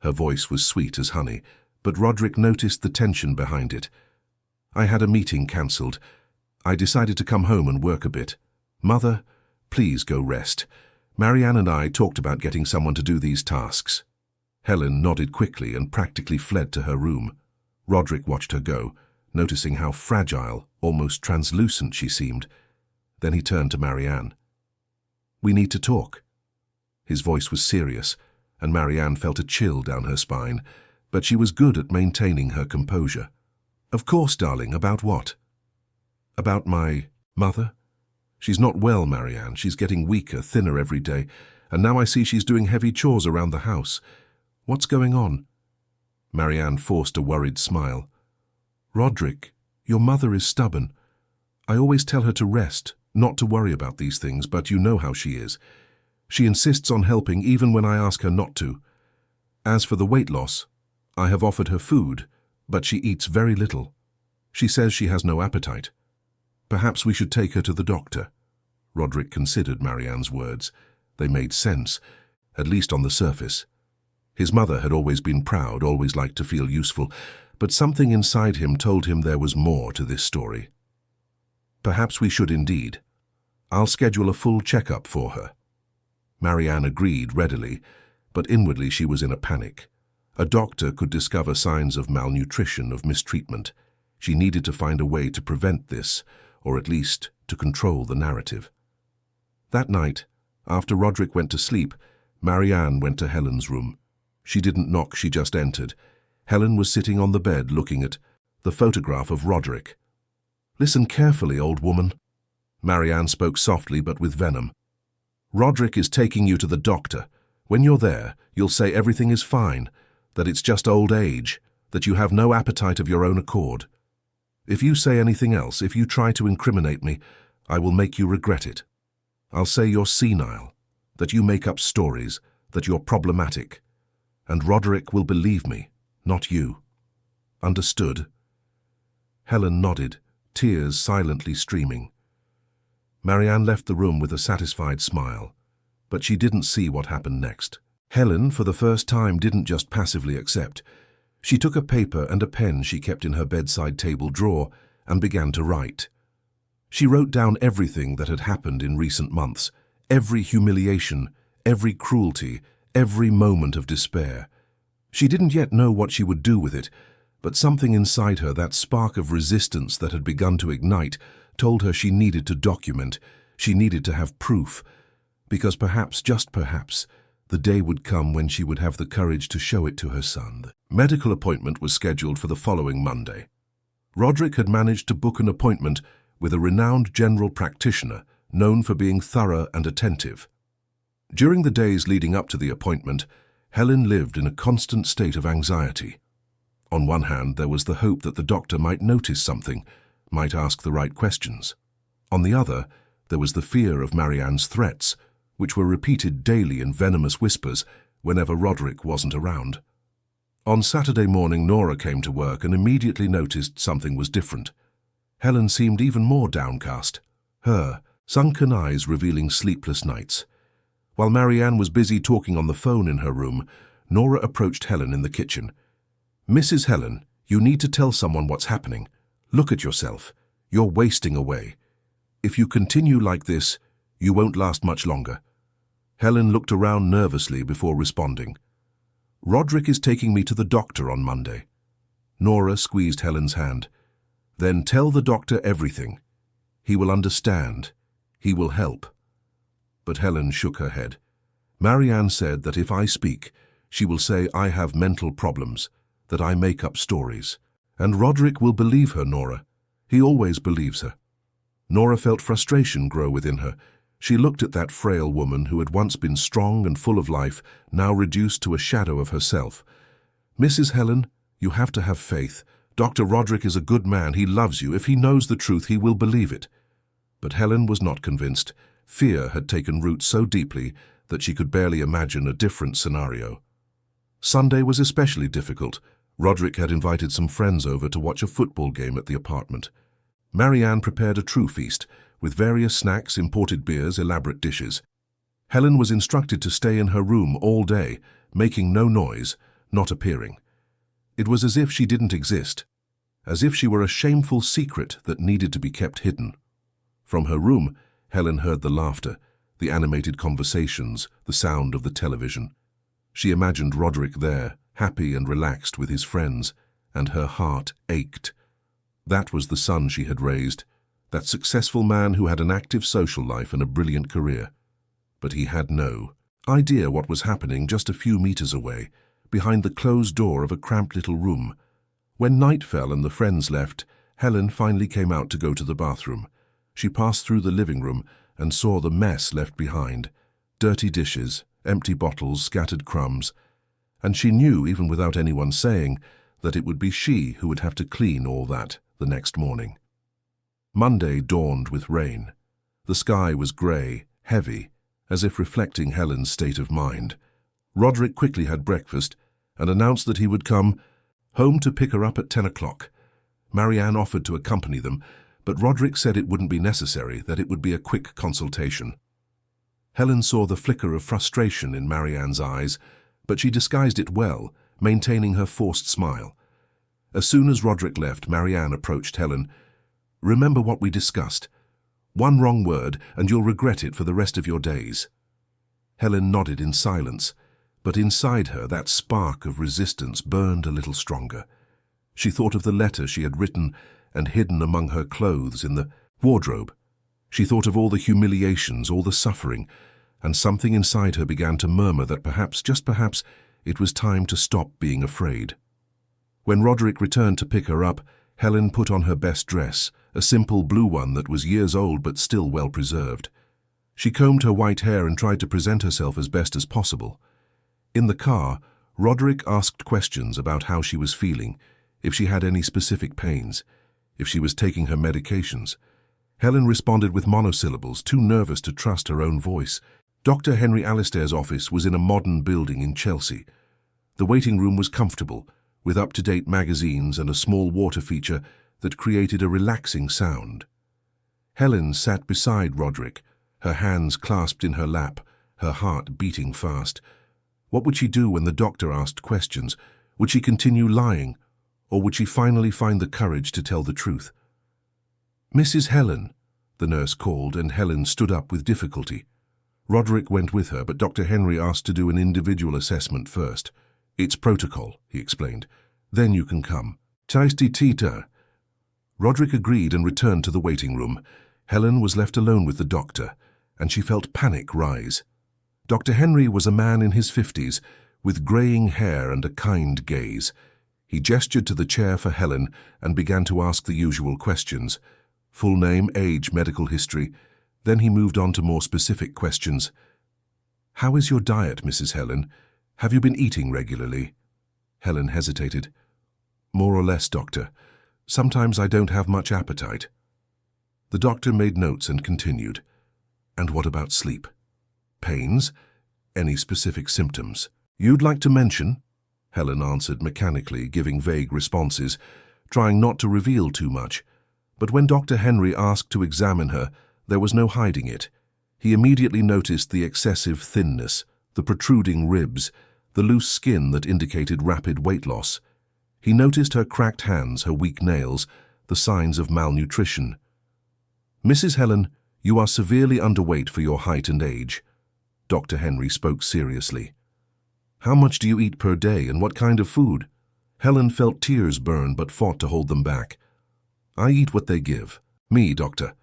Her voice was sweet as honey, but Roderick noticed the tension behind it. "I had a meeting cancelled. I decided to come home and work a bit. Mother, please go rest. Marianne and I talked about getting someone to do these tasks." Helen nodded quickly and practically fled to her room. Roderick watched her go, noticing how fragile, almost translucent she seemed. Then he turned to Marianne. "We need to talk." His voice was serious, and Marianne felt a chill down her spine, but she was good at maintaining her composure. "Of course, darling. About what?" "About my mother. She's not well, Marianne. She's getting weaker, thinner every day, and now I see she's doing heavy chores around the house. What's going on?" Marianne forced a worried smile. "Roderick, your mother is stubborn. I always tell her to rest, not to worry about these things, but you know how she is. She insists on helping even when I ask her not to. As for the weight loss, I have offered her food, but she eats very little. She says she has no appetite. Perhaps we should take her to the doctor." Roderick considered Marianne's words. They made sense, at least on the surface. His mother had always been proud, always liked to feel useful, but something inside him told him there was more to this story. "Perhaps we should indeed. I'll schedule a full checkup for her." Marianne agreed readily, but inwardly she was in a panic. A doctor could discover signs of malnutrition, of mistreatment. She needed to find a way to prevent this, or at least to control the narrative. That night, after Roderick went to sleep, Marianne went to Helen's room. She didn't knock, she just entered. Helen was sitting on the bed looking at the photograph of Roderick. "Listen carefully, old woman." Marianne spoke softly but with venom. "Roderick is taking you to the doctor. When you're there, you'll say everything is fine, that it's just old age, that you have no appetite of your own accord. If you say anything else, if you try to incriminate me, I will make you regret it. I'll say you're senile, that you make up stories, that you're problematic. And Roderick will believe me, not you. Understood?" Helen nodded, tears silently streaming. Marianne left the room with a satisfied smile, but she didn't see what happened next. Helen, for the first time, didn't just passively accept. She took a paper and a pen she kept in her bedside table drawer and began to write. She wrote down everything that had happened in recent months, every humiliation, every cruelty, every moment of despair. She didn't yet know what she would do with it, but something inside her, that spark of resistance that had begun to ignite, told her she needed to document, she needed to have proof, because perhaps, just perhaps, the day would come when she would have the courage to show it to her son. The medical appointment was scheduled for the following Monday. Roderick had managed to book an appointment with a renowned general practitioner known for being thorough and attentive. During the days leading up to the appointment, Helen lived in a constant state of anxiety. On one hand, there was the hope that the doctor might notice something, might ask the right questions. On the other, there was the fear of Marianne's threats, which were repeated daily in venomous whispers whenever Roderick wasn't around. On Saturday morning, Nora came to work and immediately noticed something was different. Helen seemed even more downcast, her sunken eyes revealing sleepless nights. While Marianne was busy talking on the phone in her room, Nora approached Helen in the kitchen. "Mrs. Helen, you need to tell someone what's happening. Look at yourself. You're wasting away. If you continue like this, You won't last much longer." Helen looked around nervously before responding. "Roderick is taking me to the doctor on Monday." Nora squeezed Helen's hand. "Then tell the doctor everything. He will understand. He will help." But Helen shook her head. "Marianne said that if I speak, she will say I have mental problems, that I make up stories. And Roderick will believe her, Nora. He always believes her." Nora felt frustration grow within her. She looked at that frail woman who had once been strong and full of life, now reduced to a shadow of herself. "Mrs. Helen, you have to have faith. Dr. Roderick is a good man. He loves you. If he knows the truth, he will believe it." But Helen was not convinced. Fear had taken root so deeply that she could barely imagine a different scenario. Sunday was especially difficult. Roderick had invited some friends over to watch a football game at the apartment. Marianne prepared a true feast, with various snacks, imported beers, elaborate dishes. Helen was instructed to stay in her room all day, making no noise, not appearing. It was as if she didn't exist, as if she were a shameful secret that needed to be kept hidden. From her room, Helen heard the laughter, the animated conversations, the sound of the television. She imagined Roderick there, happy and relaxed with his friends, and her heart ached. That was the son she had raised, that successful man who had an active social life and a brilliant career. But he had no idea what was happening just a few meters away, behind the closed door of a cramped little room. When night fell and the friends left, Helen finally came out to go to the bathroom. She passed through the living room and saw the mess left behind. Dirty dishes, empty bottles, scattered crumbs. And she knew, even without anyone saying, that it would be she who would have to clean all that the next morning. Monday dawned with rain. The sky was grey, heavy, as if reflecting Helen's state of mind. Roderick quickly had breakfast and announced that he would come home to pick her up at 10 o'clock. Marianne offered to accompany them, but Roderick said it wouldn't be necessary, that it would be a quick consultation. Helen saw the flicker of frustration in Marianne's eyes, but she disguised it well, maintaining her forced smile. As soon as Roderick left, Marianne approached Helen. "Remember what we discussed. One wrong word, and you'll regret it for the rest of your days." Helen nodded in silence, but inside her that spark of resistance burned a little stronger. She thought of the letter she had written and hidden among her clothes in the wardrobe. She thought of all the humiliations, all the suffering, and something inside her began to murmur that perhaps, just perhaps, it was time to stop being afraid. When Roderick returned to pick her up, Helen put on her best dress, a simple blue one that was years old but still well preserved. She combed her white hair and tried to present herself as best as possible. In the car, Roderick asked questions about how she was feeling, if she had any specific pains, if she was taking her medications. Helen responded with monosyllables, too nervous to trust her own voice. Dr. Henry Alistair's office was in a modern building in Chelsea. The waiting room was comfortable, with up-to-date magazines and a small water feature that created a relaxing sound. Helen sat beside Roderick, her hands clasped in her lap, her heart beating fast. What would she do when the doctor asked questions? Would she continue lying, or would she finally find the courage to tell the truth? "Mrs. Helen," the nurse called, and Helen stood up with difficulty. Roderick went with her, but Dr. Henry asked to do an individual assessment first. "It's protocol," he explained. "Then you can come." "Tasty tita." Roderick agreed and returned to the waiting room. Helen was left alone with the doctor, and she felt panic rise. Dr. Henry was a man in his 50s, with greying hair and a kind gaze. He gestured to the chair for Helen and began to ask the usual questions. Full name, age, medical history. Then he moved on to more specific questions. "How is your diet, Mrs. Helen? Have you been eating regularly?" Helen hesitated. "More or less, doctor. Sometimes I don't have much appetite." The doctor made notes and continued. "And what about sleep? Pains? Any specific symptoms you'd like to mention?" Helen answered mechanically, giving vague responses, trying not to reveal too much. But when Dr. Henry asked to examine her, there was no hiding it. He immediately noticed the excessive thinness, the protruding ribs, the loose skin that indicated rapid weight loss. He noticed her cracked hands, her weak nails, the signs of malnutrition. "Mrs. Helen, You are severely underweight for your height and age. Dr. Henry spoke seriously. How much do you eat per day and what kind of food? Helen felt tears burn but fought to hold them back. I eat what they give. Me, doctor.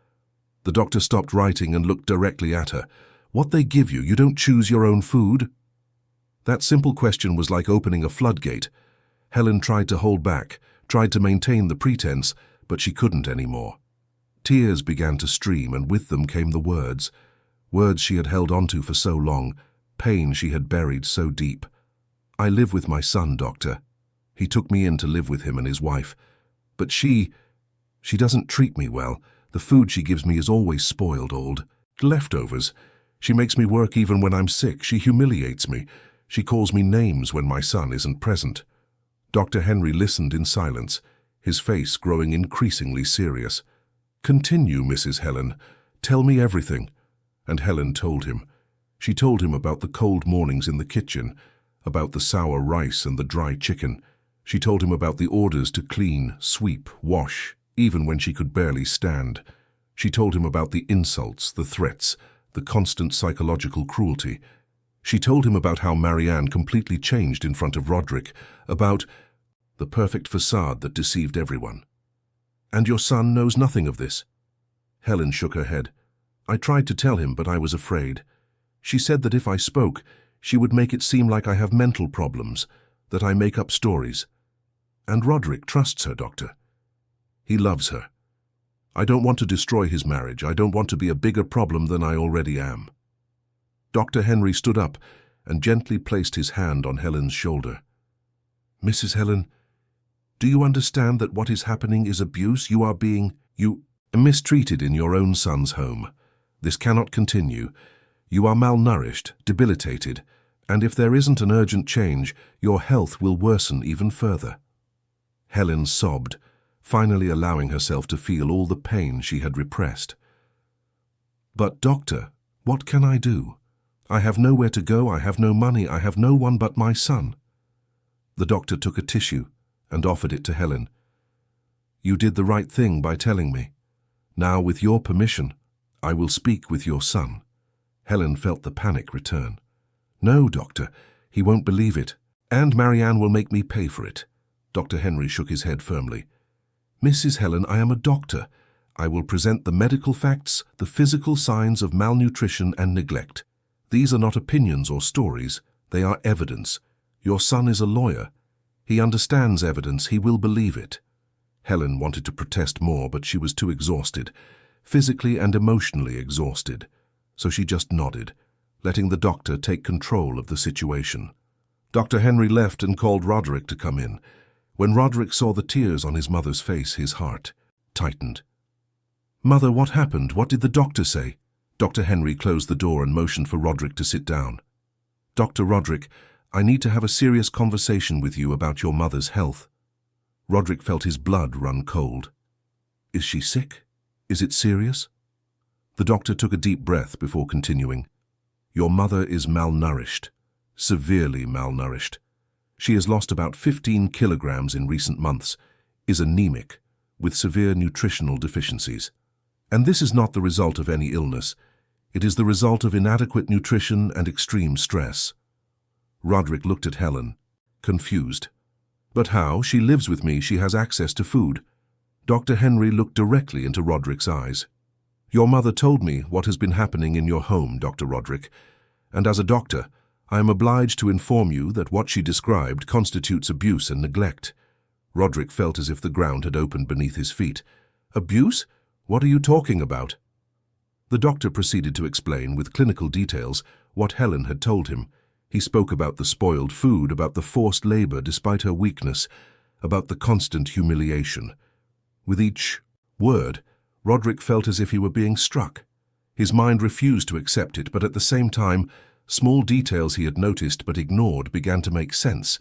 The doctor stopped writing and looked directly at her. What they give you, you don't choose your own food? That simple question was like opening a floodgate. Helen tried to hold back, tried to maintain the pretense, but she couldn't anymore. Tears began to stream, and with them came the words she had held onto for so long, pain she had buried so deep. I live with my son, doctor. He took me in to live with him and his wife. But she doesn't treat me well. The food she gives me is always spoiled, old. Leftovers. She makes me work even when I'm sick. She humiliates me. She calls me names when my son isn't present. Dr. Henry listened in silence, his face growing increasingly serious. Continue, Mrs. Helen. Tell me everything. And Helen told him. She told him about the cold mornings in the kitchen, about the sour rice and the dry chicken. She told him about the orders to clean, sweep, wash, even when she could barely stand. She told him about the insults, the threats, the constant psychological cruelty. She told him about how Marianne completely changed in front of Roderick, about the perfect facade that deceived everyone. And your son knows nothing of this? Helen shook her head. I tried to tell him, but I was afraid. She said that if I spoke, she would make it seem like I have mental problems, that I make up stories. And Roderick trusts her, doctor. He loves her. I don't want to destroy his marriage. I don't want to be a bigger problem than I already am. Dr. Henry stood up and gently placed his hand on Helen's shoulder. Mrs. Helen, do you understand that what is happening is abuse? You are being mistreated in your own son's home. This cannot continue. You are malnourished, debilitated, and if there isn't an urgent change, your health will worsen even further. Helen sobbed, finally allowing herself to feel all the pain she had repressed. But, doctor, what can I do? I have nowhere to go, I have no money, I have no one but my son. The doctor took a tissue and offered it to Helen. You did the right thing by telling me. Now, with your permission, I will speak with your son. Helen felt the panic return. No, doctor, he won't believe it, and Marianne will make me pay for it. Dr. Henry shook his head firmly. Mrs. Helen, I am a doctor. I will present the medical facts, the physical signs of malnutrition and neglect. These are not opinions or stories, they are evidence. Your son is a lawyer. He understands evidence, he will believe it. Helen wanted to protest more, but she was too exhausted, physically and emotionally exhausted, so she just nodded, letting the doctor take control of the situation. Dr. Henry left and called Roderick to come in. When Roderick saw the tears on his mother's face, his heart tightened. Mother, what happened? What did the doctor say? Dr. Henry closed the door and motioned for Roderick to sit down. Dr. Roderick, I need to have a serious conversation with you about your mother's health. Roderick felt his blood run cold. Is she sick? Is it serious? The doctor took a deep breath before continuing. Your mother is malnourished, severely malnourished. She has lost about 15 kilograms in recent months, is anemic, with severe nutritional deficiencies. And this is not the result of any illness. It is the result of inadequate nutrition and extreme stress. Roderick looked at Helen, confused. But how? She lives with me. She has access to food. Dr. Henry looked directly into Roderick's eyes. Your mother told me what has been happening in your home, Dr. Roderick, and as a doctor, I am obliged to inform you that what she described constitutes abuse and neglect. Roderick felt as if the ground had opened beneath his feet. Abuse? What are you talking about? The doctor proceeded to explain with clinical details what Helen had told him. He spoke about the spoiled food, about the forced labor despite her weakness, about the constant humiliation. With each word, Roderick felt as if he were being struck. His mind refused to accept it, but at the same time, small details he had noticed but ignored began to make sense.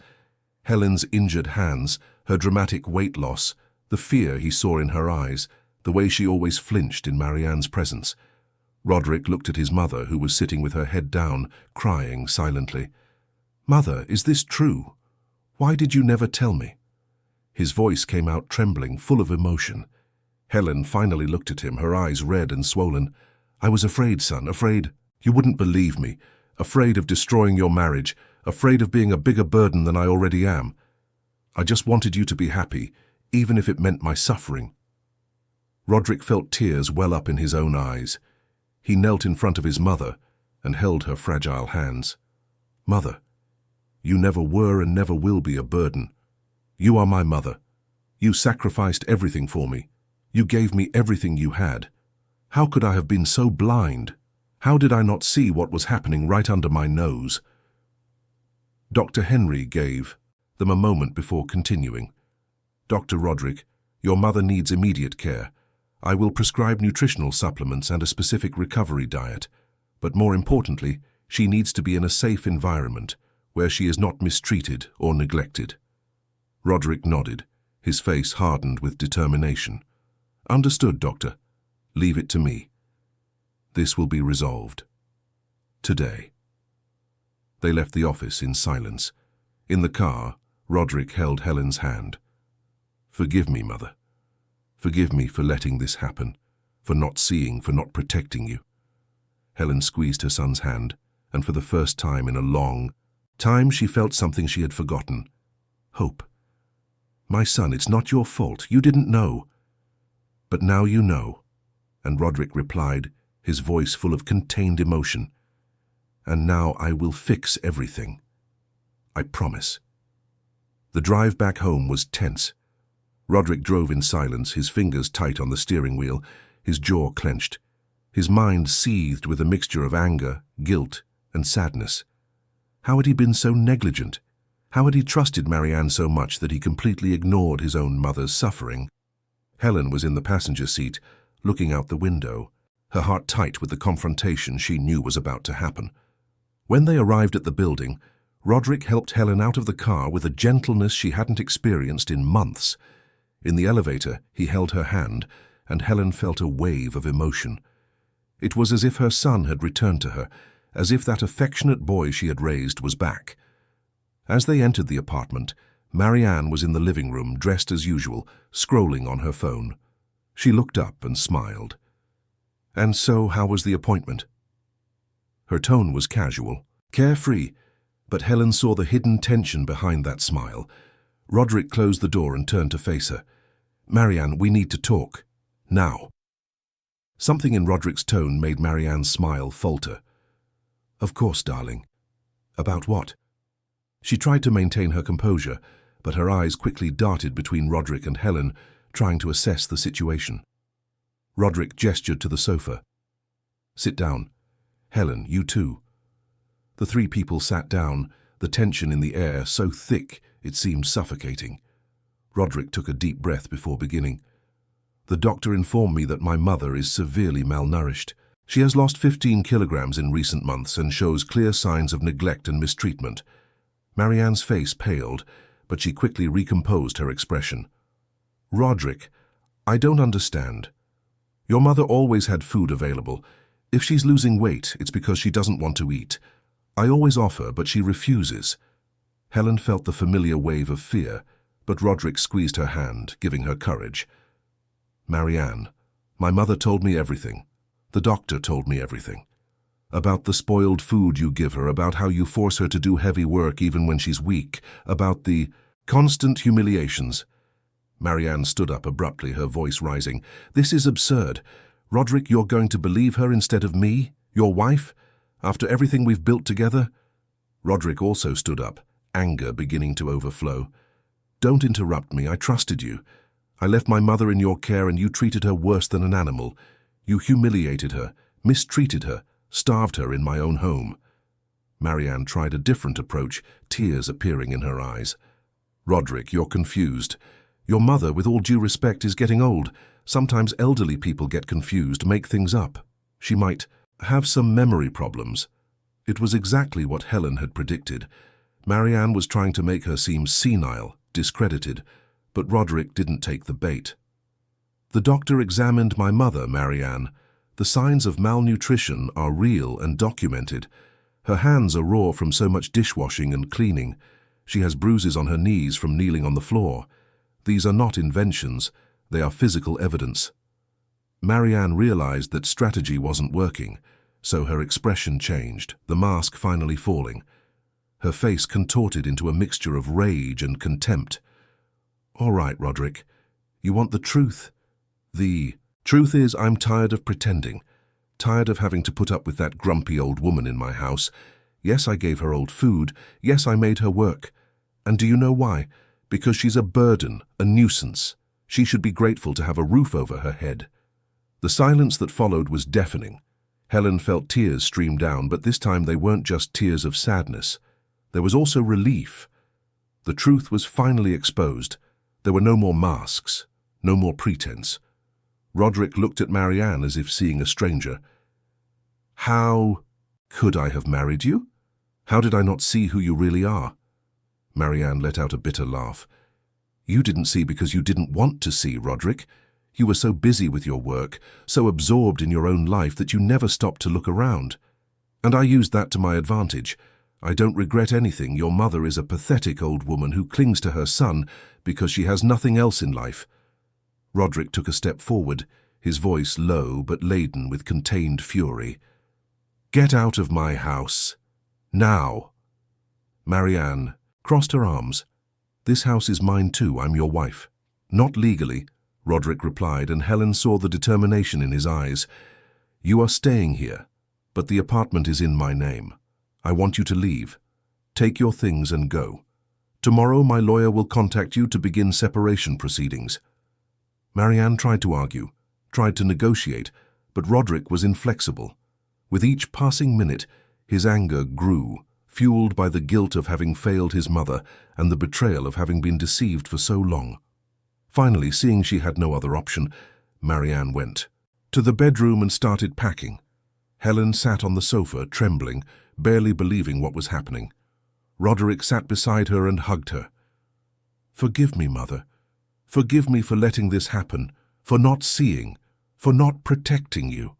Helen's injured hands, her dramatic weight loss, the fear he saw in her eyes, the way she always flinched in Marianne's presence. Roderick looked at his mother, who was sitting with her head down, crying silently. Mother, is this true? Why did you never tell me? His voice came out trembling, full of emotion. Helen finally looked at him, her eyes red and swollen. I was afraid, son, afraid. You wouldn't believe me. Afraid of destroying your marriage, afraid of being a bigger burden than I already am. I just wanted you to be happy, even if it meant my suffering." Roderick felt tears well up in his own eyes. He knelt in front of his mother and held her fragile hands. "Mother, you never were and never will be a burden. You are my mother. You sacrificed everything for me. You gave me everything you had. How could I have been so blind? How did I not see what was happening right under my nose?" Dr. Henry gave them a moment before continuing. "Dr. Roderick, your mother needs immediate care. I will prescribe nutritional supplements and a specific recovery diet. But more importantly, she needs to be in a safe environment where she is not mistreated or neglected." Roderick nodded, his face hardened with determination. "Understood, doctor. Leave it to me. This will be resolved. Today." They left the office in silence. In the car, Roderick held Helen's hand. "Forgive me, Mother. Forgive me for letting this happen, for not seeing, for not protecting you." Helen squeezed her son's hand, and for the first time in a long time she felt something she had forgotten. Hope. "My son, it's not your fault. You didn't know." "But now you know," and Roderick replied, his voice full of contained emotion. "And now I will fix everything. I promise." The drive back home was tense. Roderick drove in silence, his fingers tight on the steering wheel, his jaw clenched. His mind seethed with a mixture of anger, guilt, and sadness. How had he been so negligent? How had he trusted Marianne so much that he completely ignored his own mother's suffering? Helen was in the passenger seat, looking out the window, her heart tight with the confrontation she knew was about to happen. When they arrived at the building, Roderick helped Helen out of the car with a gentleness she hadn't experienced in months. In the elevator, he held her hand, and Helen felt a wave of emotion. It was as if her son had returned to her, as if that affectionate boy she had raised was back. As they entered the apartment, Marianne was in the living room, dressed as usual, scrolling on her phone. She looked up and smiled. "And so, how was the appointment?" Her tone was casual, carefree, but Helen saw the hidden tension behind that smile. Roderick closed the door and turned to face her. "Marianne, we need to talk. Now." Something in Roderick's tone made Marianne's smile falter. "Of course, darling. About what?" She tried to maintain her composure, but her eyes quickly darted between Roderick and Helen, trying to assess the situation. Roderick gestured to the sofa. "Sit down. Helen, you too." The three people sat down, the tension in the air so thick it seemed suffocating. Roderick took a deep breath before beginning. "The doctor informed me that my mother is severely malnourished. She has lost 15 kilograms in recent months and shows clear signs of neglect and mistreatment." Marianne's face paled, but she quickly recomposed her expression. "Roderick, I don't understand. Your mother always had food available. If she's losing weight, it's because she doesn't want to eat. I always offer, but she refuses." Helen felt the familiar wave of fear, but Roderick squeezed her hand, giving her courage. "Marianne, my mother told me everything. The doctor told me everything. About the spoiled food you give her, about how you force her to do heavy work even when she's weak, about the constant humiliations." Marianne stood up abruptly, her voice rising. "This is absurd. Roderick, you're going to believe her instead of me, your wife, after everything we've built together?" Roderick also stood up, anger beginning to overflow. "Don't interrupt me. I trusted you. I left my mother in your care and you treated her worse than an animal. You humiliated her, mistreated her, starved her in my own home." Marianne tried a different approach, tears appearing in her eyes. "Roderick, you're confused. Your mother, with all due respect, is getting old. Sometimes elderly people get confused, make things up. She might have some memory problems." It was exactly what Helen had predicted. Marianne was trying to make her seem senile, discredited, but Roderick didn't take the bait. "The doctor examined my mother, Marianne. The signs of malnutrition are real and documented. Her hands are raw from so much dishwashing and cleaning. She has bruises on her knees from kneeling on the floor. These are not inventions, they are physical evidence." Marianne realized that strategy wasn't working, so her expression changed, the mask finally falling. Her face contorted into a mixture of rage and contempt. "All right, Roderick. You want the truth? The truth is, I'm tired of pretending. Tired of having to put up with that grumpy old woman in my house. Yes, I gave her old food. Yes, I made her work. And do you know why? Because she's a burden, a nuisance. She should be grateful to have a roof over her head." The silence that followed was deafening. Helen felt tears stream down, but this time they weren't just tears of sadness. There was also relief. The truth was finally exposed. There were no more masks, no more pretense. Roderick looked at Marianne as if seeing a stranger. "How could I have married you? How did I not see who you really are?" Marianne let out a bitter laugh. "You didn't see because you didn't want to see, Roderick. You were so busy with your work, so absorbed in your own life that you never stopped to look around. And I used that to my advantage. I don't regret anything. Your mother is a pathetic old woman who clings to her son because she has nothing else in life." Roderick took a step forward, his voice low but laden with contained fury. "Get out of my house. Now." Marianne crossed her arms. "This house is mine too. I'm your wife." "Not legally," Roderick replied, and Helen saw the determination in his eyes. "You are staying here, but the apartment is in my name. I want you to leave. Take your things and go. Tomorrow my lawyer will contact you to begin separation proceedings." Marianne tried to argue, tried to negotiate, but Roderick was inflexible. With each passing minute, his anger grew, fueled by the guilt of having failed his mother and the betrayal of having been deceived for so long. Finally, seeing she had no other option, Marianne went to the bedroom and started packing. Helen sat on the sofa, trembling, barely believing what was happening. Roderick sat beside her and hugged her. "Forgive me, Mother. Forgive me for letting this happen, for not seeing, for not protecting you."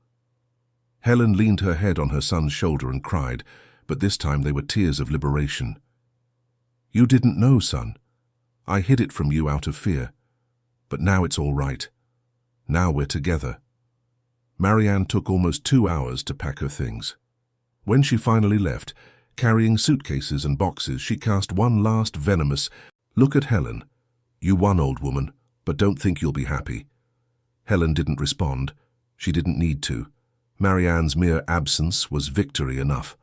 Helen leaned her head on her son's shoulder and cried, but this time they were tears of liberation. "You didn't know, son. I hid it from you out of fear. But now it's all right. Now we're together." Marianne took almost 2 hours to pack her things. When she finally left, carrying suitcases and boxes, she cast one last venomous look at Helen. "You won, old woman, but don't think you'll be happy." Helen didn't respond. She didn't need to. Marianne's mere absence was victory enough.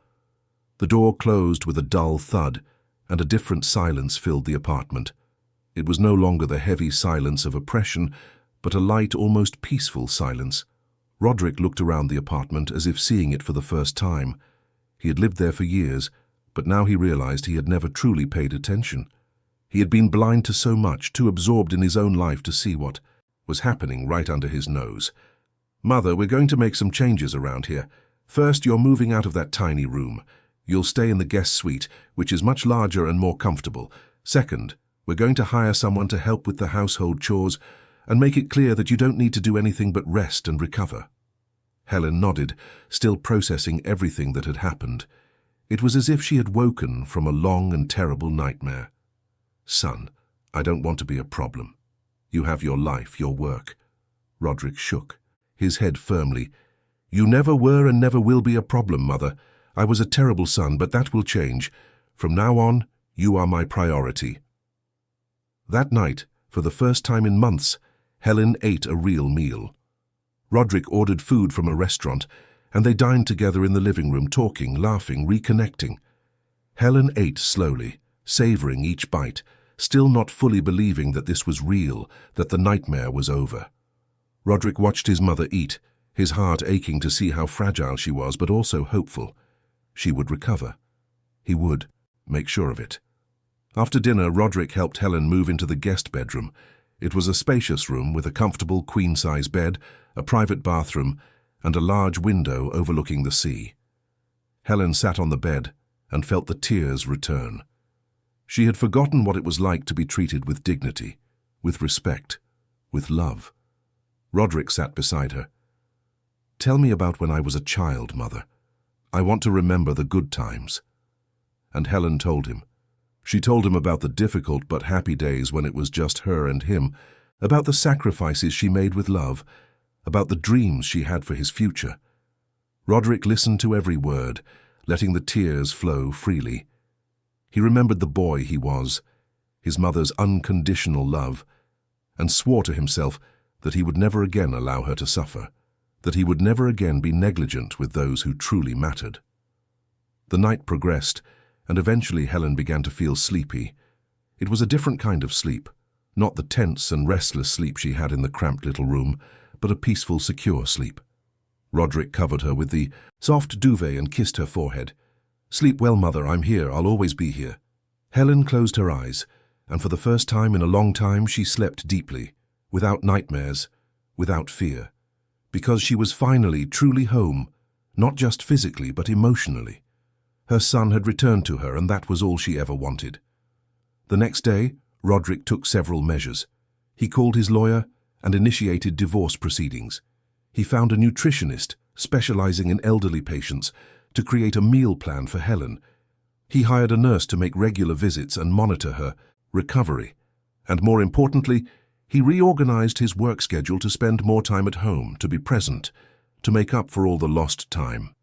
The door closed with a dull thud, and a different silence filled the apartment. It was no longer the heavy silence of oppression, but a light, almost peaceful silence. Roderick looked around the apartment as if seeing it for the first time. He had lived there for years, but now he realized he had never truly paid attention. He had been blind to so much, too absorbed in his own life to see what was happening right under his nose. "Mother, we're going to make some changes around here. First, you're moving out of that tiny room. You'll stay in the guest suite, which is much larger and more comfortable. Second, we're going to hire someone to help with the household chores and make it clear that you don't need to do anything but rest and recover." Helen nodded, still processing everything that had happened. It was as if she had woken from a long and terrible nightmare. "Son, I don't want to be a problem. You have your life, your work." Roderick shook, his head firmly. "You never were and never will be a problem, Mother. I was a terrible son, but that will change. From now on, you are my priority." That night, for the first time in months, Helen ate a real meal. Roderick ordered food from a restaurant, and they dined together in the living room, talking, laughing, reconnecting. Helen ate slowly, savoring each bite, still not fully believing that this was real, that the nightmare was over. Roderick watched his mother eat, his heart aching to see how fragile she was, but also hopeful. She would recover. He would make sure of it. After dinner, Roderick helped Helen move into the guest bedroom. It was a spacious room with a comfortable queen-size bed, a private bathroom, and a large window overlooking the sea. Helen sat on the bed and felt the tears return. She had forgotten what it was like to be treated with dignity, with respect, with love. Roderick sat beside her. "Tell me about when I was a child, Mother. I want to remember the good times." And Helen told him. She told him about the difficult but happy days when it was just her and him, about the sacrifices she made with love, about the dreams she had for his future. Roderick listened to every word, letting the tears flow freely. He remembered the boy he was, his mother's unconditional love, and swore to himself that he would never again allow her to suffer, that he would never again be negligent with those who truly mattered. The night progressed, and eventually Helen began to feel sleepy. It was a different kind of sleep, not the tense and restless sleep she had in the cramped little room, but a peaceful, secure sleep. Roderick covered her with the soft duvet and kissed her forehead. "Sleep well, mother, I'm here, I'll always be here." Helen closed her eyes, and for the first time in a long time she slept deeply, without nightmares, without fear, because she was finally truly home, not just physically but emotionally. Her son had returned to her, and that was all she ever wanted. The next day, Roderick took several measures. He called his lawyer and initiated divorce proceedings. He found a nutritionist specializing in elderly patients to create a meal plan for Helen. He hired a nurse to make regular visits and monitor her recovery. And more importantly, he reorganized his work schedule to spend more time at home, to be present, to make up for all the lost time.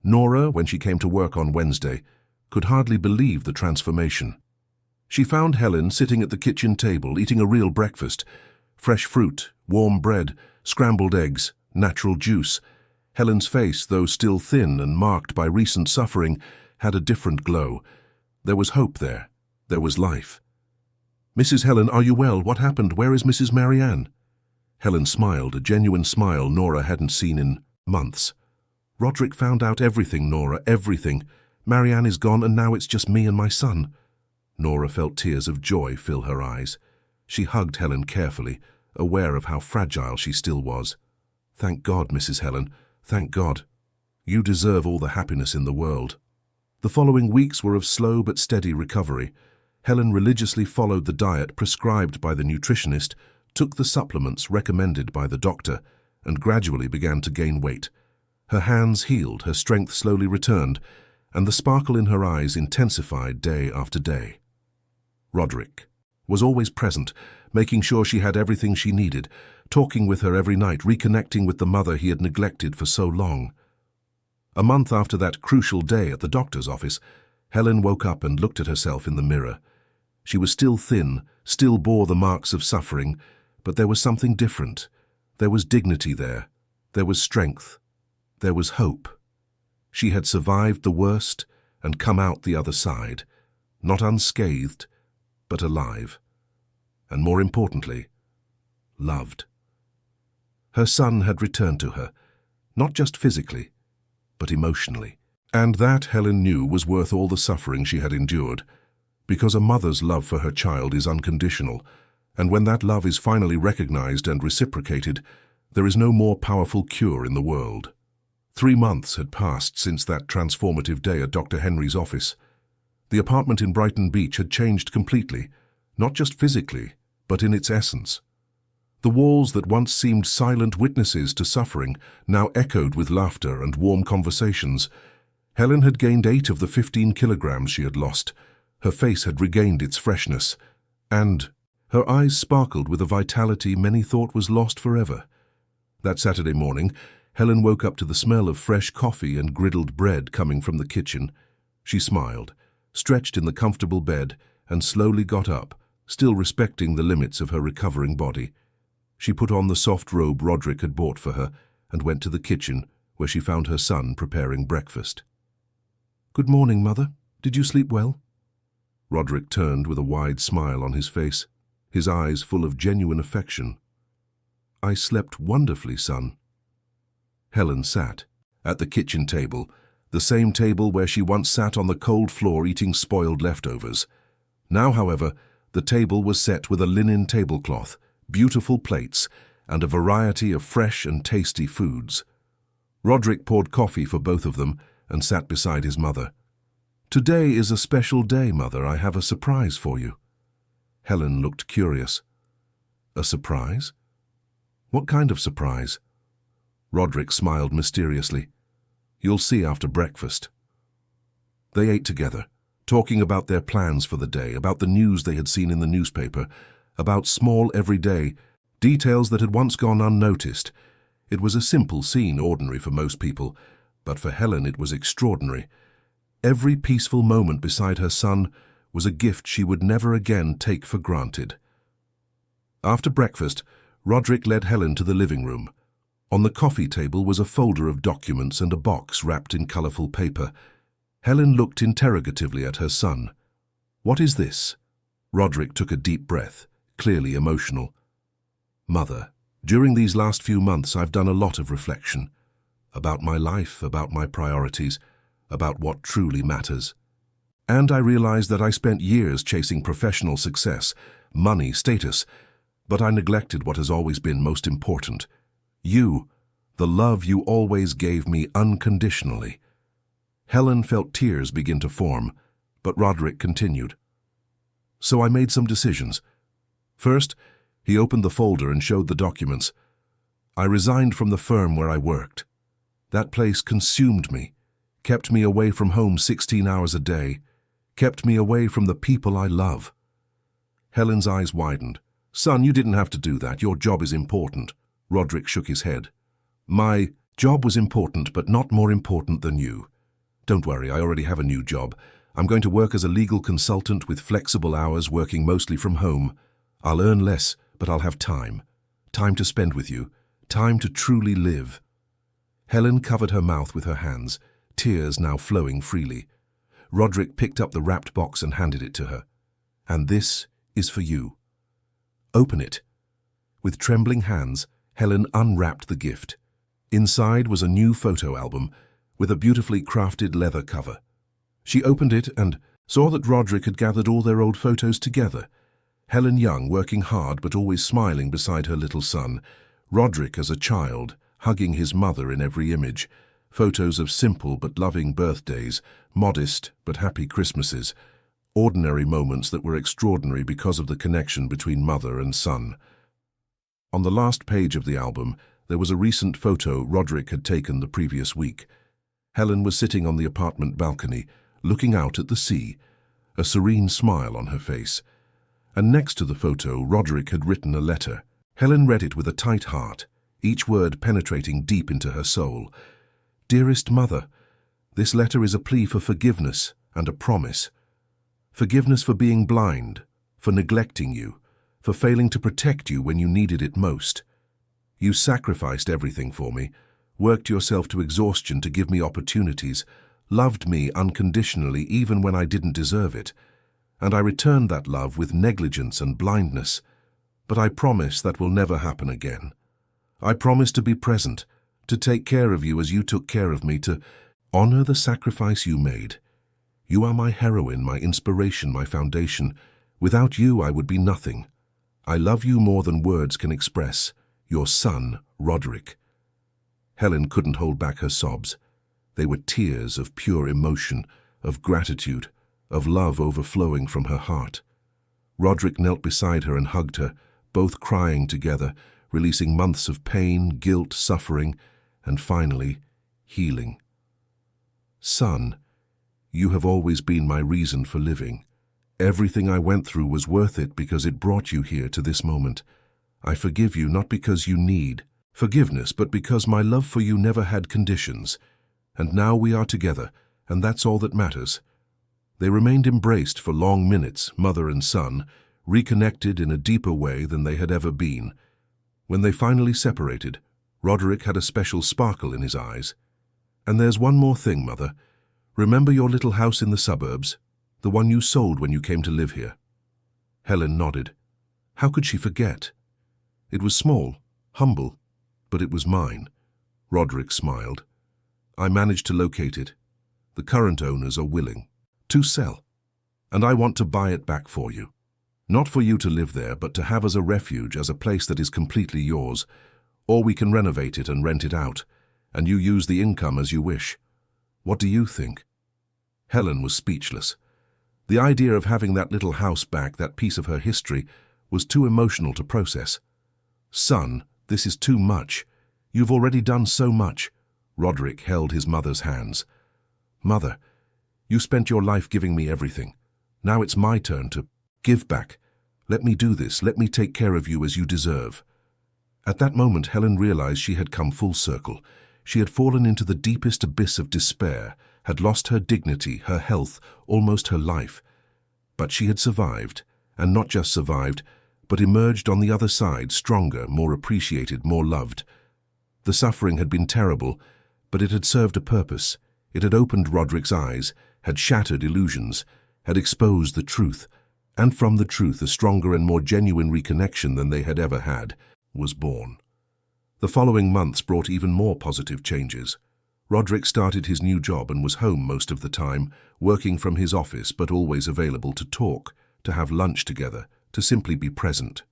Nora, when she came to work on Wednesday, could hardly believe the transformation. She found Helen sitting at the kitchen table eating a real breakfast: fresh fruit, warm bread, scrambled eggs, natural juice. Helen's face, though still thin and marked by recent suffering, had a different glow. There was hope there. There was life. "Mrs. Helen, are you well? What happened? Where is Mrs. Marianne?" Helen smiled, a genuine smile Nora hadn't seen in months. "Roderick found out everything, Nora, everything. Marianne is gone, and now it's just me and my son." Nora felt tears of joy fill her eyes. She hugged Helen carefully, aware of how fragile she still was. "Thank God, Mrs. Helen, thank God. You deserve all the happiness in the world." The following weeks were of slow but steady recovery. Helen religiously followed the diet prescribed by the nutritionist, took the supplements recommended by the doctor, and gradually began to gain weight. Her hands healed, her strength slowly returned, and the sparkle in her eyes intensified day after day. Roderick was always present, making sure she had everything she needed, talking with her every night, reconnecting with the mother he had neglected for so long. A month after that crucial day at the doctor's office, Helen woke up and looked at herself in the mirror. She was still thin, still bore the marks of suffering, but there was something different. There was dignity there. There was strength. There was hope. She had survived the worst and come out the other side, not unscathed, but alive. And more importantly, loved. Her son had returned to her, not just physically, but emotionally. And that, Helen knew, was worth all the suffering she had endured, because a mother's love for her child is unconditional, and when that love is finally recognized and reciprocated, there is no more powerful cure in the world. 3 months had passed since that transformative day at Dr. Henry's office. The apartment in Brighton Beach had changed completely, not just physically, but in its essence. The walls that once seemed silent witnesses to suffering now echoed with laughter and warm conversations. Helen had gained 8 of the 15 kilograms she had lost. Her face had regained its freshness, and her eyes sparkled with a vitality many thought was lost forever. That Saturday morning, Helen woke up to the smell of fresh coffee and griddled bread coming from the kitchen. She smiled, stretched in the comfortable bed, and slowly got up, still respecting the limits of her recovering body. She put on the soft robe Roderick had bought for her and went to the kitchen, where she found her son preparing breakfast. "Good morning, Mother. Did you sleep well?" Roderick turned with a wide smile on his face, his eyes full of genuine affection. "I slept wonderfully, son." Helen sat at the kitchen table, the same table where she once sat on the cold floor eating spoiled leftovers. Now, however, the table was set with a linen tablecloth, beautiful plates, and a variety of fresh and tasty foods. Roderick poured coffee for both of them and sat beside his mother. "Today is a special day, Mother. I have a surprise for you." Helen looked curious. "A surprise? What kind of surprise?" Roderick smiled mysteriously. "You'll see after breakfast." They ate together, talking about their plans for the day, about the news they had seen in the newspaper, about small everyday details that had once gone unnoticed. It was a simple scene, ordinary for most people, but for Helen it was extraordinary. Every peaceful moment beside her son was a gift she would never again take for granted. After breakfast, Roderick led Helen to the living room. On the coffee table was a folder of documents and a box wrapped in colourful paper. Helen looked interrogatively at her son. "What is this?" Roderick took a deep breath, clearly emotional. "Mother, during these last few months I've done a lot of reflection. About my life, about my priorities, about what truly matters. And I realized that I spent years chasing professional success, money, status, but I neglected what has always been most important. You, the love you always gave me unconditionally." Helen felt tears begin to form, but Roderick continued. "So I made some decisions. First, he opened the folder and showed the documents. I resigned from the firm where I worked. That place consumed me, kept me away from home 16 hours a day, kept me away from the people I love." Helen's eyes widened. "Son, you didn't have to do that. Your job is important." Roderick shook his head. "My job was important, but not more important than you. Don't worry, I already have a new job. I'm going to work as a legal consultant with flexible hours, working mostly from home. I'll earn less, but I'll have time. Time to spend with you. Time to truly live." Helen covered her mouth with her hands, tears now flowing freely. Roderick picked up the wrapped box and handed it to her. "And this is for you. Open it." With trembling hands, Helen unwrapped the gift. Inside was a new photo album with a beautifully crafted leather cover. She opened it and saw that Roderick had gathered all their old photos together. Helen young, working hard but always smiling beside her little son. Roderick as a child, hugging his mother in every image. Photos of simple but loving birthdays, modest but happy Christmases. Ordinary moments that were extraordinary because of the connection between mother and son. On the last page of the album, there was a recent photo Roderick had taken the previous week. Helen was sitting on the apartment balcony, looking out at the sea, a serene smile on her face. And next to the photo, Roderick had written a letter. Helen read it with a tight heart, each word penetrating deep into her soul. "Dearest Mother, this letter is a plea for forgiveness and a promise. Forgiveness for being blind, for neglecting you, for failing to protect you when you needed it most. You sacrificed everything for me, worked yourself to exhaustion to give me opportunities, loved me unconditionally even when I didn't deserve it. And I returned that love with negligence and blindness. But I promise that will never happen again. I promise to be present, to take care of you as you took care of me, to honor the sacrifice you made. You are my heroine, my inspiration, my foundation. Without you, I would be nothing. I love you more than words can express. Your son, Roderick." Helen couldn't hold back her sobs. They were tears of pure emotion, of gratitude, of love overflowing from her heart. Roderick knelt beside her and hugged her, both crying together, releasing months of pain, guilt, suffering, and finally, healing. "Son, you have always been my reason for living. Everything I went through was worth it because it brought you here to this moment. I forgive you not because you need forgiveness, but because my love for you never had conditions. And now we are together, and that's all that matters." They remained embraced for long minutes, mother and son, reconnected in a deeper way than they had ever been. When they finally separated, Roderick had a special sparkle in his eyes. "And there's one more thing, Mother. Remember your little house in the suburbs, the one you sold when you came to live here?" Helen nodded. How could she forget? It was small, humble, but it was mine. Roderick smiled. "I managed to locate it. The current owners are willing to sell, and I want to buy it back for you. Not for you to live there, but to have as a refuge, as a place that is completely yours. Or we can renovate it and rent it out, and you use the income as you wish. What do you think?" Helen was speechless. The idea of having that little house back, that piece of her history, was too emotional to process. "Son, this is too much. You've already done so much." Roderick held his mother's hands. "Mother, you spent your life giving me everything. Now it's my turn to give back. Let me do this. Let me take care of you as you deserve." At that moment, Helen realized she had come full circle. She had fallen into the deepest abyss of despair, had lost her dignity, her health, almost her life. But she had survived, and not just survived, but emerged on the other side, stronger, more appreciated, more loved. The suffering had been terrible, but it had served a purpose. It had opened Roderick's eyes, had shattered illusions, had exposed the truth, and from the truth a stronger and more genuine reconnection than they had ever had was born. The following months brought even more positive changes. Roderick started his new job and was home most of the time, working from his office but always available to talk, to have lunch together, to simply be present.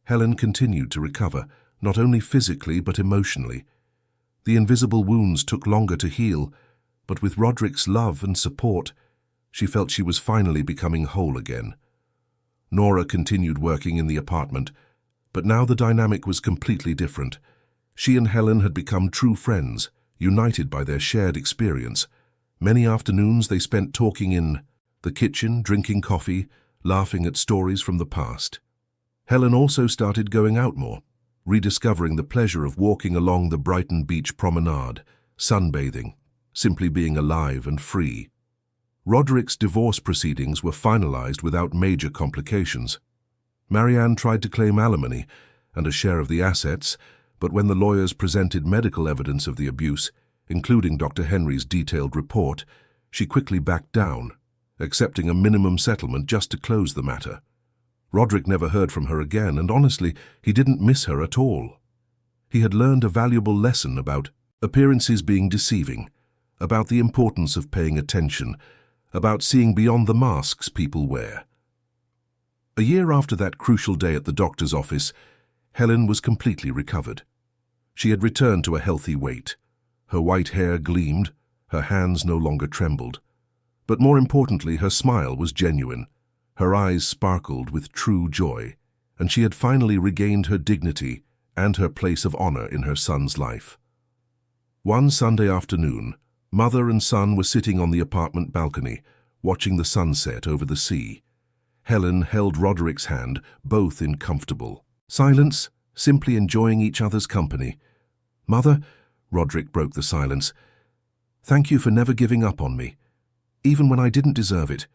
Helen continued to recover, not only physically but emotionally. The invisible wounds took longer to heal, but with Roderick's love and support, she felt she was finally becoming whole again. Nora continued working in the apartment, but now the dynamic was completely different. She and Helen had become true friends, united by their shared experience. Many afternoons they spent talking in the kitchen, drinking coffee, laughing at stories from the past. Helen also started going out more, rediscovering the pleasure of walking along the Brighton Beach promenade, sunbathing, simply being alive and free. Roderick's divorce proceedings were finalized without major complications. Marianne tried to claim alimony and a share of the assets, but when the lawyers presented medical evidence of the abuse, including Dr. Henry's detailed report, she quickly backed down, accepting a minimum settlement just to close the matter. Roderick never heard from her again, and honestly, he didn't miss her at all. He had learned a valuable lesson about appearances being deceiving, about the importance of paying attention, about seeing beyond the masks people wear. A year after that crucial day at the doctor's office, Helen was completely recovered. She had returned to a healthy weight. Her white hair gleamed, her hands no longer trembled. But more importantly, her smile was genuine. Her eyes sparkled with true joy, and she had finally regained her dignity and her place of honor in her son's life. One Sunday afternoon, mother and son were sitting on the apartment balcony, watching the sunset over the sea. Helen held Roderick's hand, both in comfortable silence, simply enjoying each other's company. "Mother," Roderick broke the silence, "thank you for never giving up on me. Even when I didn't deserve it,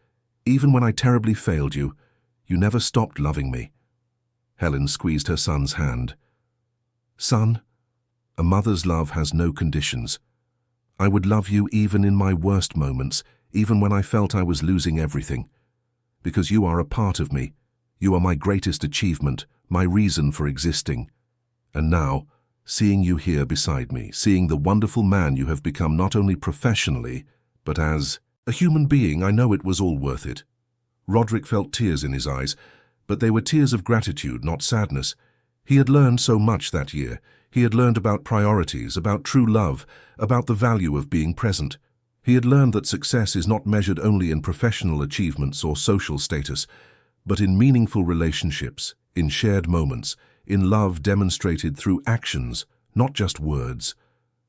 even when I terribly failed you, you never stopped loving me." Helen squeezed her son's hand. "Son, a mother's love has no conditions. I would love you even in my worst moments, even when I felt I was losing everything. Because you are a part of me. You are my greatest achievement, my reason for existing. And now, seeing you here beside me, seeing the wonderful man you have become not only professionally, but as a human being, I know it was all worth it." Roderick felt tears in his eyes, but they were tears of gratitude, not sadness. He had learned so much that year. He had learned about priorities, about true love, about the value of being present. He had learned that success is not measured only in professional achievements or social status, but in meaningful relationships, in shared moments, in love demonstrated through actions, not just words.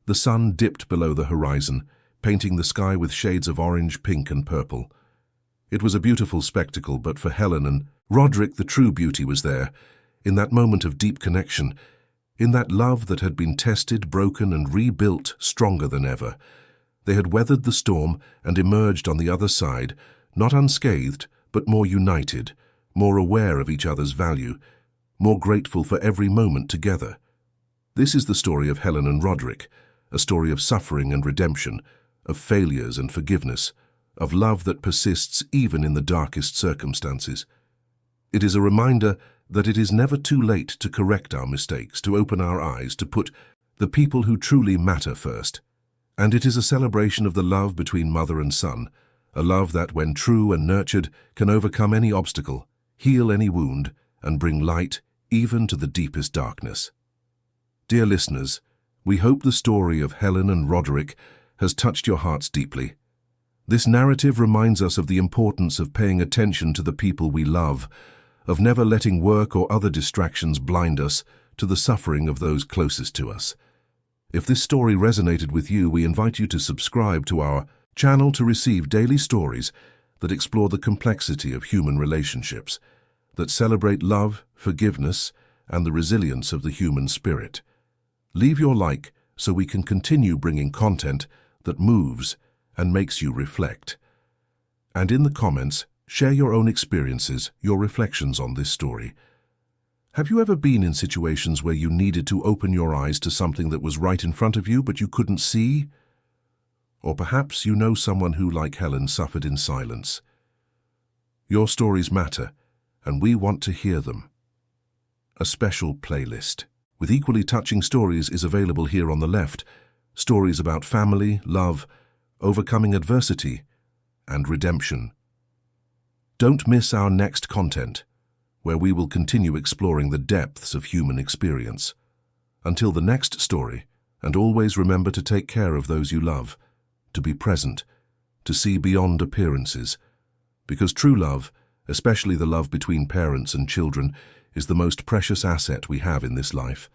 The sun dipped below the horizon, painting the sky with shades of orange, pink, and purple. It was a beautiful spectacle, but for Helen and Roderick the true beauty was there, in that moment of deep connection, in that love that had been tested, broken, and rebuilt stronger than ever. They had weathered the storm and emerged on the other side, not unscathed, but more united, more aware of each other's value, more grateful for every moment together. This is the story of Helen and Roderick, a story of suffering and redemption, of failures and forgiveness, of love that persists even in the darkest circumstances. It is a reminder that it is never too late to correct our mistakes, to open our eyes, to put the people who truly matter first. And it is a celebration of the love between mother and son, a love that, when true and nurtured, can overcome any obstacle, heal any wound, and bring light even to the deepest darkness. Dear listeners, we hope the story of Helen and Roderick has touched your hearts deeply. This narrative reminds us of the importance of paying attention to the people we love, of never letting work or other distractions blind us to the suffering of those closest to us. If this story resonated with you, we invite you to subscribe to our channel to receive daily stories that explore the complexity of human relationships, that celebrate love, forgiveness, and the resilience of the human spirit. Leave your like so we can continue bringing content that moves and makes you reflect. And in the comments, share your own experiences, your reflections on this story. Have you ever been in situations where you needed to open your eyes to something that was right in front of you but you couldn't see? Or perhaps you know someone who, like Helen, suffered in silence. Your stories matter, and we want to hear them. A special playlist with equally touching stories is available here on the left. Stories about family, love, overcoming adversity, and redemption. Don't miss our next content, where we will continue exploring the depths of human experience. Until the next story, and always remember to take care of those you love, to be present, to see beyond appearances, because true love, especially the love between parents and children, is the most precious asset we have in this life.